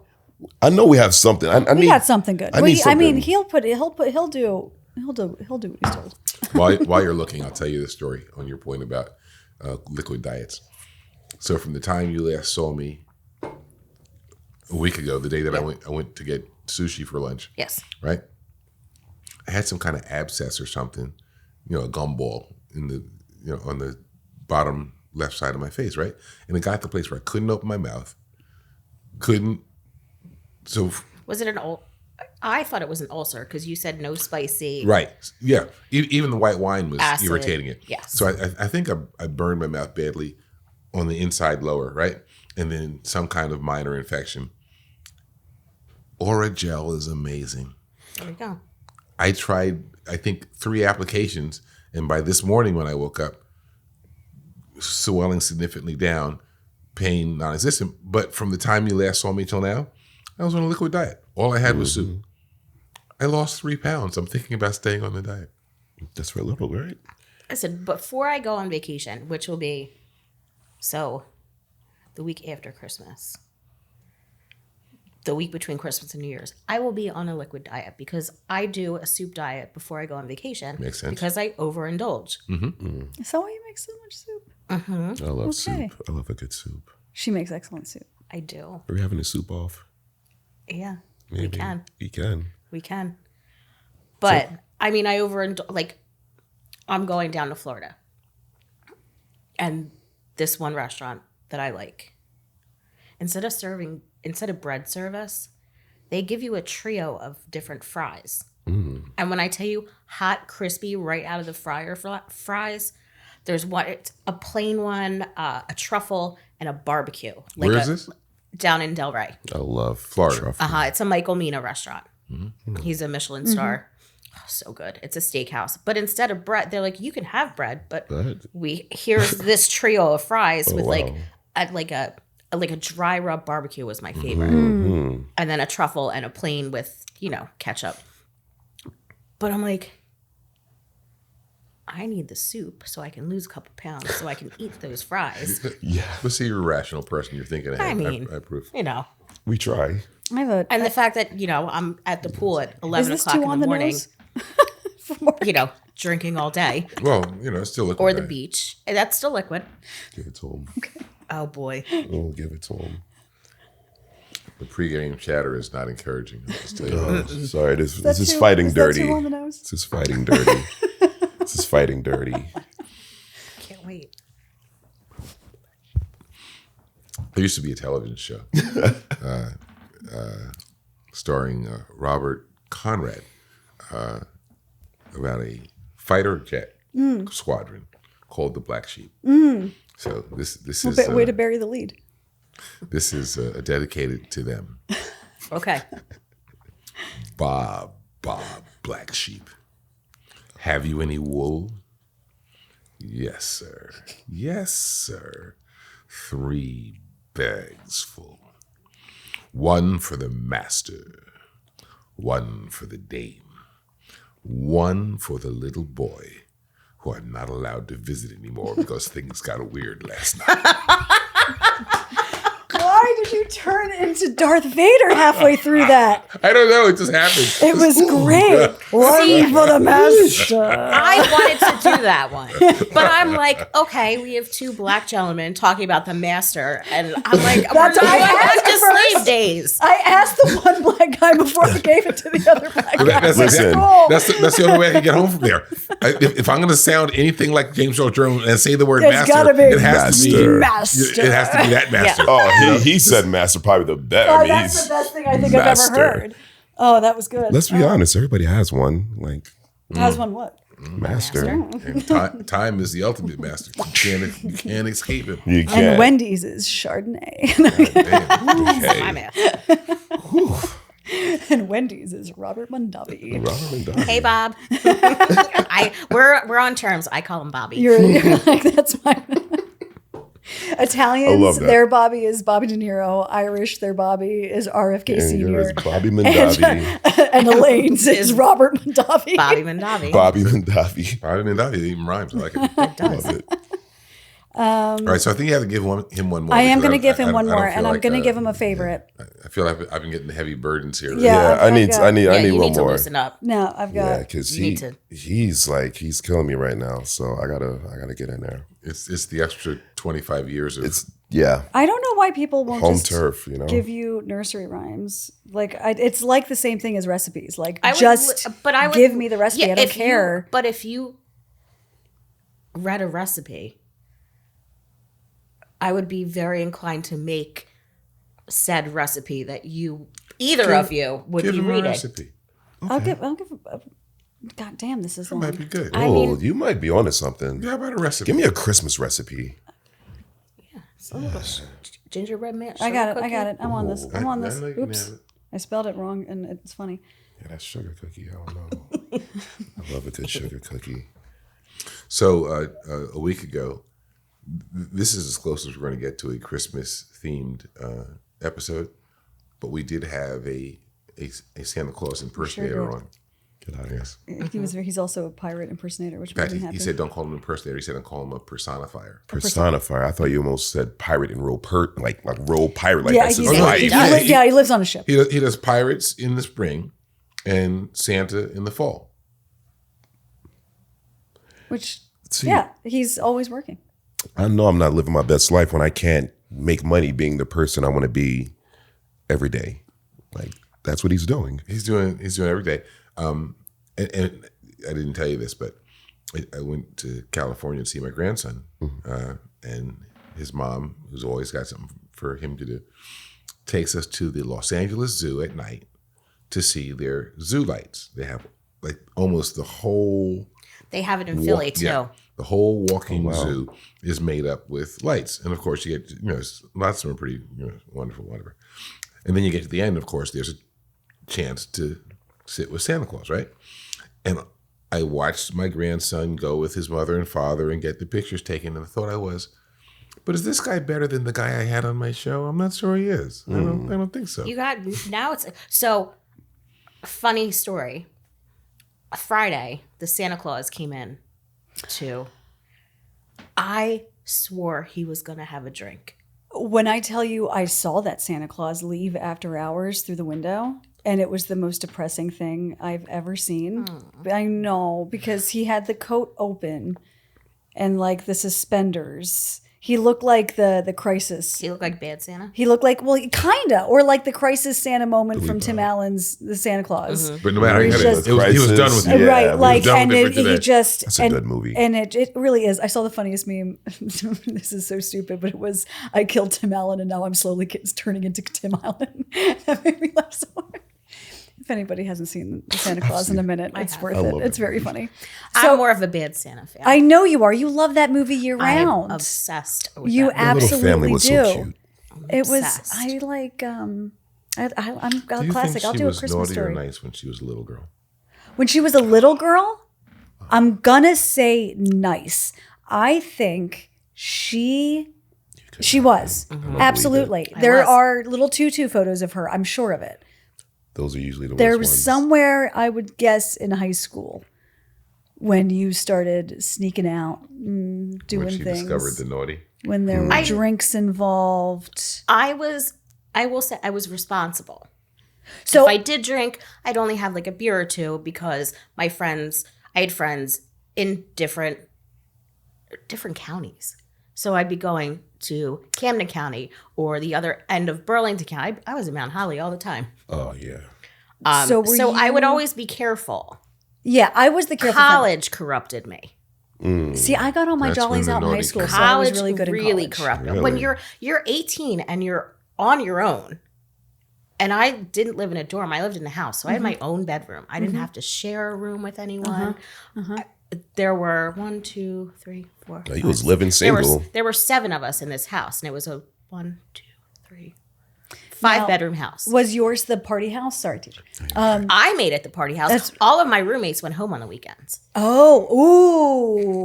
I know we have something. I we need got something good. I need I mean, something. he'll do what he's told. While you're looking, I'll tell you the story on your point about liquid diets. So from the time you last saw me a week ago, the day that I went to get sushi for lunch, Yes. right? I had some kind of abscess or something, a gumball in the, on the bottom left side of my face, right? And it got to the place where I couldn't open my mouth, so Was it an I thought it was an ulcer because you said no spicy. right, yeah. Even the white wine was Acid, irritating it. yes. So I think I burned my mouth badly on the inside lower, right, and then some kind of minor infection. Aura Gel is amazing. There we go. I tried, I think, 3 applications, and by this morning when I woke up, swelling significantly down, pain non-existent. But from the time you last saw me till now, I was on a liquid diet. All I had was soup. I lost 3 pounds. I'm thinking about staying on the diet. That's for a little, right? I said, before I go on vacation, which will be the week after Christmas, the week between Christmas and New Year's, I will be on a liquid diet because I do a soup diet before I go on vacation. Makes sense. Because I overindulge. Is that why you make so much soup? I love Okay. soup. I love a good soup. She makes excellent soup. I do. Are we having a soup off? Yeah. Maybe. We can. We can. We can. But I mean, I overindulge. Like, I'm going down to Florida, and this one restaurant that I like, instead of bread service, they give you a trio of different fries. And when I tell you hot, crispy, right out of the fryer fries, there's one. It's a plain one, a truffle, and a barbecue. Where is this? Down in Delray. I love Florida. truffle. It's a Michael Mina restaurant. He's a Michelin star. Oh, so good. It's a steakhouse. But instead of bread, they're like, you can have bread, but Bread? here's this trio of fries with wow. a dry rub barbecue was my favorite. Mm-hmm. And then a truffle and a plain with, ketchup. But I'm like, I need the soup so I can lose a couple pounds so I can eat those fries. Yeah, Let's see, you're a rational person. You're thinking ahead. I mean, I approve. we try. I have a. And the fact that, I'm at the pool at is 11 this o'clock too in on the the morning, nose? drinking all day, Well, it's still liquid or the diet. beach. And that's still liquid. Give it to him. Oh boy. We'll give it to him. The pregame chatter is not encouraging. I'll just tell you Oh, that. sorry, this that is too- fighting is that dirty. too on the nose? This is fighting dirty. This is fighting dirty. Can't wait. There used to be a television show starring Robert Conrad about a fighter jet squadron called the Black Sheep. So this is Way to bury the lead. this is dedicated to them. Okay. Bob Black Sheep. Have you any wool? Yes, sir. Yes, sir. 3 bags full. 1 for the master, 1 for the dame, 1 for the little boy who I'm not allowed to visit anymore because things got weird last night. Why did you turn into Darth Vader halfway through that? I don't know. It just happened. It was great. One for the master. I wanted to do that one, but I'm like, okay, we have 2 black gentlemen talking about the master, and I'm like, we're That's- I going asked back to first. slave days. I asked the one black guy before I gave it to the other black guy. That's, Listen. Cool. that's the only way I can get home from there. If I'm going to sound anything like James Earl Jones and say the word It's master, gotta be it has to be master. It has to be that master. Oh, he said master probably the best. Oh, I mean, that's he's the best thing I think I've ever master. heard. Oh, that was good. Let's be honest. Everybody has one. Like Has one what? master. And time is the ultimate master. You can't escape him. You And can't. Wendy's is Chardonnay. Damn. My Okay. math. And Wendy's is Robert Mondavi. Robert and Donnie. Hey, Bob. We're on terms. I call him Bobby. You're like, that's my. Italians, I love that. their Bobby is Bobby De Niro. Irish, their Bobby is RFK And Sr. yours, Bobby Mondavi. And Elaine's is Robert Mondavi. Bobby Mondavi. Bobby Mondavi. I mean, that even rhymes. I like it. It does. Love it. All right, so I think you have to give him one more. I am because going to give him one I don't more, feel and I'm like, going to give him a favorite. I feel like I've been getting heavy burdens here. Yeah. Yeah, I need Yeah, I need you one need to more. loosen up. No, I've got. Yeah, because You need to- he's killing me right now. So I gotta get in there. It's the extra 25 years of It's yeah, I don't know why people won't home just turf. You know, give you nursery rhymes. Like it's like the same thing as recipes. Like I would just but I would, give me the recipe. I don't if you- care. but if you read a recipe, I would be very inclined to make said recipe that either of you would give be him a reading. recipe. I'll give. God damn, this is That long. might be good. I oh, mean- you might be onto something. Yeah, how about a recipe? Give me a Christmas recipe. So, gingerbread man. I got it. I got it. I'm on this. I'm on I this. know you can Oops. have it. I spelled it wrong, and it's funny. Yeah, that's sugar cookie. I don't know. I love a good sugar cookie. So a week ago, this is as close as we're going to get to a Christmas themed episode, but we did have a Santa Claus impersonator did. on. Get out of here. He's also a pirate impersonator, which In fact, made me he happy. said don't call him an impersonator. He said don't call him a personifier. Personifier. I thought you almost said pirate and real like real pirate. Like yeah, that's his he's, life. he, Yeah, li- yeah, he lives on a ship. He does pirates in the spring and Santa in the fall. Which, See, yeah, he's always working. I know I'm not living my best life when I can't make money being the person I want to be every day. Like that's what he's doing. He's doing every day. And I didn't tell you this, but I went to California to see my grandson, and his mom, who's always got something for him to do, takes us to the Los Angeles Zoo at night to see their zoo lights. They have like almost the whole They have it in Philly too. yeah, the whole walking wow. zoo is made up with lights, and of course you get lots of them are pretty wonderful, whatever. And then you get to the end, of course, there's a chance to sit with Santa Claus, right? And I watched my grandson go with his mother and father and get the pictures taken, and I thought I was, but is this guy better than the guy I had on my show? I'm not sure he is. I don't think so. You got now it's so funny story. Friday, the Santa Claus came in too. I swore he was gonna have a drink. When I tell you I saw that Santa Claus leave after hours through the window, and it was the most depressing thing I've ever seen. I know, because he had the coat open and like the suspenders. He looked like the Crisis. He looked like Bad Santa. He looked like, well, kinda, or like the Crisis Santa moment from Tim Allen's The Santa Claus. But no matter how you He's cut it, just- he was done with it. Yeah, Right, we like, done and with it it, for he today. just That's a and, good movie. and it really is. I saw the funniest meme. This is so stupid, but it was I killed Tim Allen, and now I'm slowly turning into Tim Allen. That made me laugh so hard. If anybody hasn't seen the Santa Claus in a minute, it's worth it. love It's that very funny. I'm more of a Bad Santa fan. I know you are. You love that movie year I'm round. obsessed with You that. Their little absolutely family was do. so cute. It was. Obsessed. I like. I'm Do a you classic. think I'll she do a was Christmas naughty or story. nice when she was a little girl? When she was a little girl, I'm gonna say nice. I think she was absolutely. I There was. are little tutu photos of her. I'm sure of it. Those are usually the There worst was ones. somewhere I would guess in high school when you started sneaking out, doing When she things. discovered the naughty. When there were drinks involved. I will say I was responsible. So If I did drink, I'd only have like a beer or two because I had friends in different counties. So I'd be going to Camden County or the other end of Burlington County. I was in Mount Holly all the time. Oh yeah. So were I would you- always be careful. yeah, I was the careful friend. College corrupted me. See, I got all my That's when jollies the out in high naughty school, comes. so I was College really good in really college. corrupted. When you're 18 and you're on your own. And I didn't live in a dorm. I lived in a house. So I had my own bedroom. I didn't have to share a room with anyone. There were 1, 2, 3, 4. He was living single. There were 7 of us in this house, and it was a 1, 2, 3, 5 Now, bedroom house. Was yours the party house? Sorry, teacher. I made it the party house. All of my roommates went home on the weekends. Oh,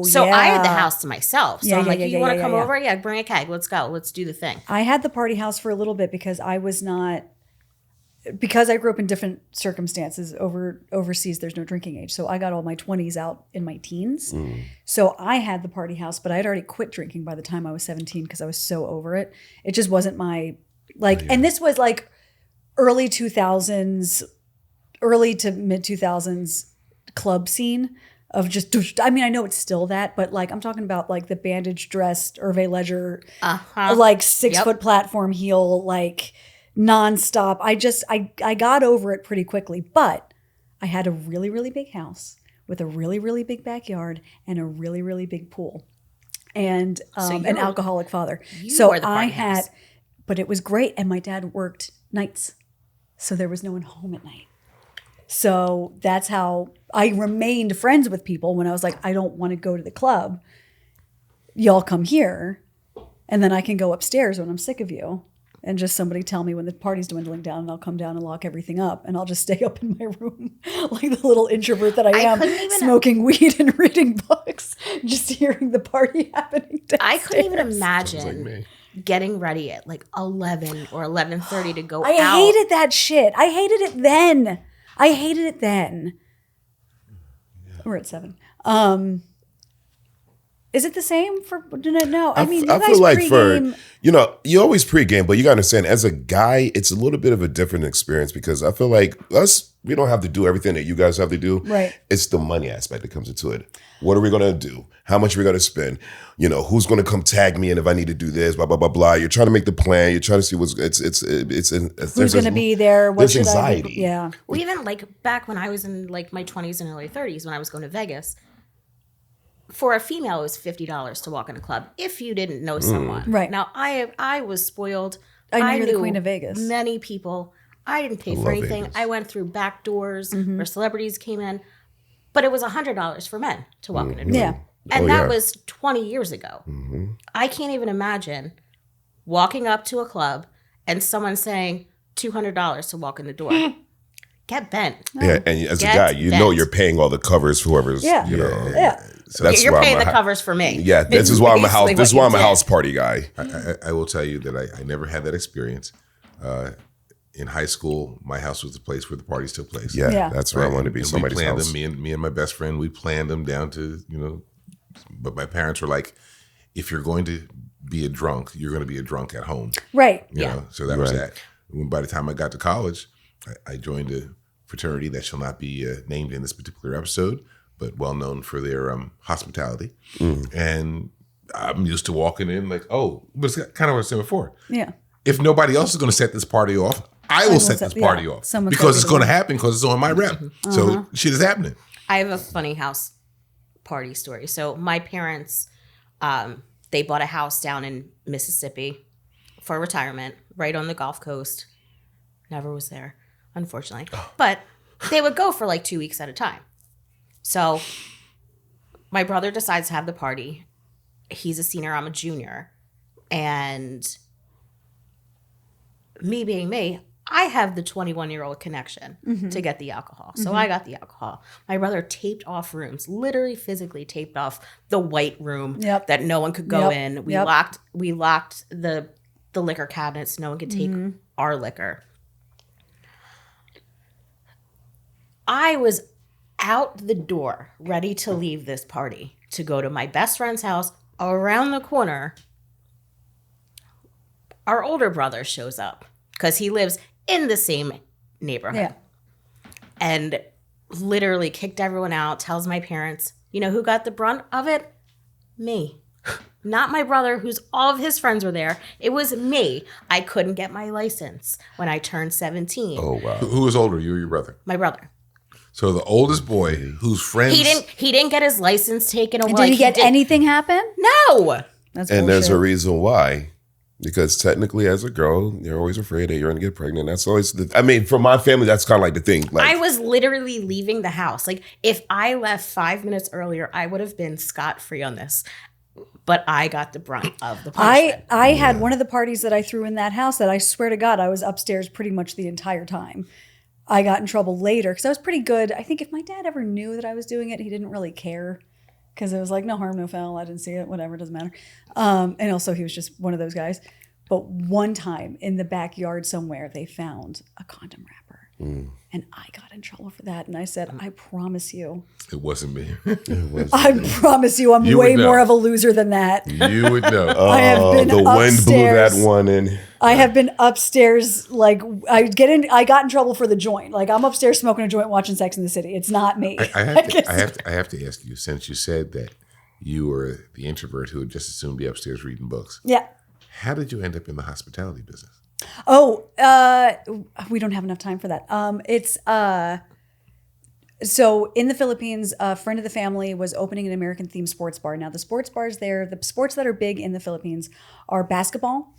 ooh. So yeah. I had the house to myself. So Yeah, I'm yeah, like, yeah, you yeah, want to yeah, come yeah. over? Yeah, bring a keg. Let's go. Let's do the thing. I had the party house for a little bit because I was not, because I grew up in different circumstances overseas, there's no drinking age. So I got all my 20s out in my teens. So I had the party house, but I had already quit drinking by the time I was 17 because I was so over it. It just wasn't my, like, and this was like early 2000s, early to mid 2000s club scene of just, I mean, I know it's still that, but like, I'm talking about like the bandage dressed Hervé Ledger, like 6-foot platform heel, like nonstop. I got over it pretty quickly, but I had a really, really big house with a really, really big backyard and a really, really big pool and an alcoholic father. So were the I party had, house. but it was great. And my dad worked nights. So there was no one home at night. So that's how I remained friends with people when I was like, I don't want to go to the club. Y'all come here. And then I can go upstairs when I'm sick of you. And just somebody tell me when the party's dwindling down and I'll come down and lock everything up. And I'll just stay up in my room like the little introvert that I am, couldn't even- smoking weed and reading books, just hearing the party happening downstairs. I couldn't even Sounds imagine like me. getting ready at like 11 or 11:30 to go I out. hated that shit. I hated it then. We're at 7. Is it the same for no? I mean, you I guys feel like pregame. you always pregame, but you gotta understand, as a guy, it's a little bit of a different experience because I feel like we don't have to do everything that you guys have to do. Right. It's the money aspect that comes into it. What are we gonna do? How much are we gonna spend? Who's gonna come tag me in if I need to do this? Blah blah blah blah. You're trying to make the plan. You're trying to see what's Who's going to be there? What there's should anxiety. I be? Yeah. Well, even like back when I was in like my 20s and early 30s, when I was going to Vegas, for a female, it was $50 to walk in a club if you didn't know someone. Right. Now, I was spoiled. I know you're the knew queen of Vegas. Many people. I didn't pay for love anything. Vegas. I went through back doors Mm-hmm. where celebrities came in, but it was $100 for men to walk in a door. Yeah. And Oh, that yeah. was 20 years ago. I can't even imagine walking up to a club and someone saying $200 to walk in the door. Get bent. Yeah, and as a Get guy, you know bent. you're paying all the covers for whoever's. Yeah. Yeah. So that's You're why paying I'm the a, covers for me. Yeah, this is why I'm a house. Basically This is what why you I'm a did. house party guy. I will tell you that I never had that experience. In high school, my house was the place where the parties took place. Yeah, Yeah. that's where I want to be. And we Somebody's planned house. them. Me and my best friend, we planned them down to But my parents were like, if you're going to be a drunk, you're going to be a drunk at home. Right. You Yeah. know, so that was Right. that. When by the time I got to college, I joined a fraternity that shall not be named in this particular episode, but well known for their hospitality. And I'm used to walking in like, oh, but it's kind of what I said before. Yeah. If nobody else is going to set this party off, I will set this party off Someone's because gotta it's be going to the- happen because it's on my rep. So shit is happening. I have a funny house party story. So my parents, they bought a house down in Mississippi for retirement, right on the Gulf Coast. Never was there, unfortunately. But they would go for like 2 weeks at a time. So my brother decides to have the party. He's a senior, I'm a junior. And me being me, I have the 21-year-old connection to get the alcohol. So I got the alcohol. My brother taped off rooms, literally physically taped off the white room Yep. that no one could go Yep. in. We Yep. locked the liquor cabinets. No one could take our liquor. I was out the door ready to leave this party to go to my best friend's house around the corner. Our older brother shows up because he lives in the same neighborhood Yeah. and literally kicked everyone out, tells my parents, you know who got the brunt of it? Me. Not my brother, who's all of his friends were there. It was me. I couldn't get my license when I turned 17. Oh wow. Who was older, you or your brother? My brother. So the oldest boy whose friends. He didn't get his license taken away. And did he get anything happen? No. That's And there's a bullshit. reason why. Because technically, as a girl, you're always afraid that you're going to get pregnant. That's always I mean, for my family, that's kind of like the thing. Like, I was literally leaving the house. Like, if I left 5 minutes earlier, I would have been scot-free on this. But I got the brunt of the punishment. I had one of the parties that I threw in that house that I swear to God, I was upstairs pretty much the entire time. I got in trouble later because I was pretty good. I think if my dad ever knew that I was doing it, he didn't really care because it was like, no harm, no foul. I didn't see it, whatever, doesn't matter. And also he was just one of those guys. But one time in the backyard somewhere, they found a condom wrapper. And I got in trouble for that. And I said, I promise you, It wasn't me. I promise you, I'm You way would know. more of a loser than that. You would know. I have been the wind blew that upstairs. one in. I have been upstairs, like I got in trouble for the joint. Like I'm upstairs smoking a joint, watching Sex in the City. It's not me. I have to ask you, since you said that you were the introvert who would just as soon be upstairs reading books. Yeah. How did you end up in the hospitality business? Oh, we don't have enough time for that. So in the Philippines, a friend of the family was opening an American themed sports bar. Now the sports bars there, the sports that are big in the Philippines are basketball,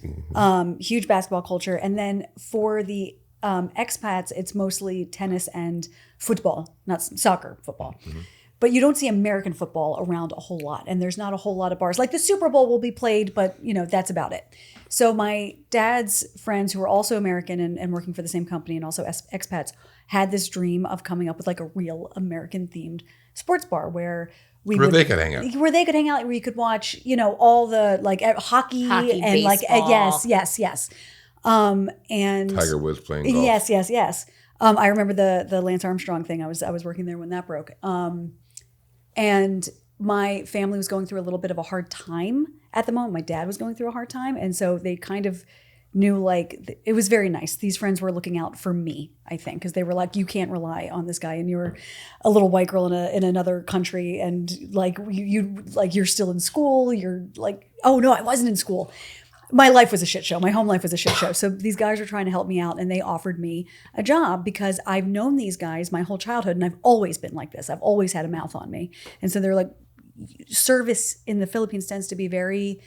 huge basketball culture. And then for the expats, it's mostly tennis and football, not soccer, football. But you don't see American football around a whole lot. And there's not a whole lot of bars. Like the Super Bowl will be played, but that's about it. So my dad's friends who were also American and working for the same company and also expats had this dream of coming up with like a real American themed sports bar where they could hang out. Where they could hang out, where you could watch, all the like hockey and like baseball. yes. And Tiger Woods playing golf. Yes. I remember the Lance Armstrong thing. I was working there when that broke. And my family was going through a little bit of a hard time at the moment. My dad was going through a hard time. And so they kind of knew like, it was very nice. These friends were looking out for me, I think, because they were like, you can't rely on this guy. And you're a little white girl in another country. And like, you're still in school. You're like, oh no, I wasn't in school. My life was a shit show. My home life was a shit show. So these guys were trying to help me out and they offered me a job because I've known these guys my whole childhood and I've always been like this. I've always had a mouth on me. And so they're like, service in the Philippines tends to be very,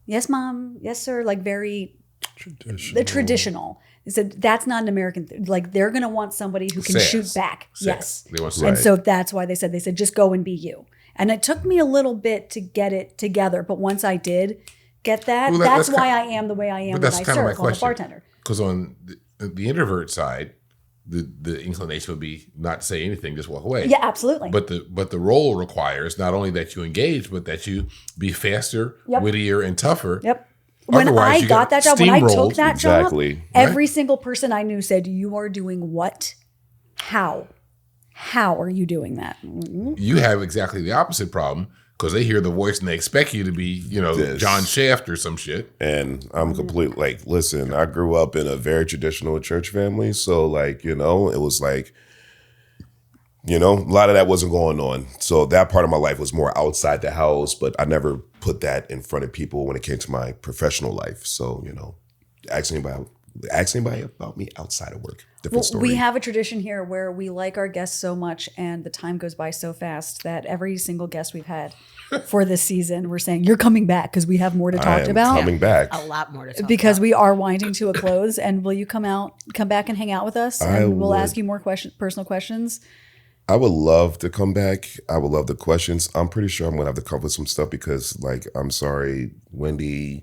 yes, mom, yes, sir, like very traditional. They said that's not an American thing. Like they're going to want somebody who can Sass. shoot back. Sass. Yes. They want And sass. so that's why they said just go and be you. And it took me a little bit to get it together. But once I did get that, Well, that's that's why I am the way I am But when that's I kind of my serve. I'm a question. bartender. Because on the introvert side, the inclination would be not to say anything, just walk away. Yeah, absolutely. But the role requires not only that you engage, but that you be faster, Yep. wittier, and tougher. Yep. When Otherwise, I you got get that job, when I took steamrolled. that Exactly. job, every single person I knew said, "You are doing what? How? How are you doing that?" You have exactly the opposite problem because they hear the voice and they expect you to be, This. John Shaft or some shit. And I'm completely like, listen, I grew up in a very traditional church family. So like, it was like, You know, a lot of that wasn't going on. So that part of my life was more outside the house, but I never put that in front of people when it came to my professional life. So, you know, ask anybody about me outside of work. Different story. We have a tradition here where we like our guests so much and the time goes by so fast that every single guest we've had for this season, we're saying, you're coming back because we have more to I talk am about. coming back. A lot more to talk Because about. we are winding to a close. And will you come back and hang out with us? I And we'll would. ask you more personal questions. I would love to come back. I would love the questions. I'm pretty sure I'm gonna have to cover some stuff because, like, I'm sorry, Wendy,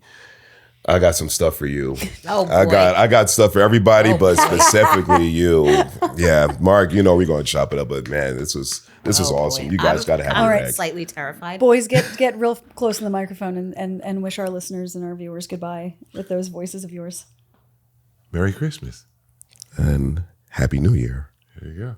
I got some stuff for you. Oh, boy. I got stuff for everybody, Oh, but boy. specifically you. Yeah, Mark, you know we're gonna chop it up, but man, this was Oh, awesome. boy. You guys got to have I'm me back. slightly terrified. Boys, get real close to the microphone and wish our listeners and our viewers goodbye with those voices of yours. Merry Christmas. And Happy New Year. There you go.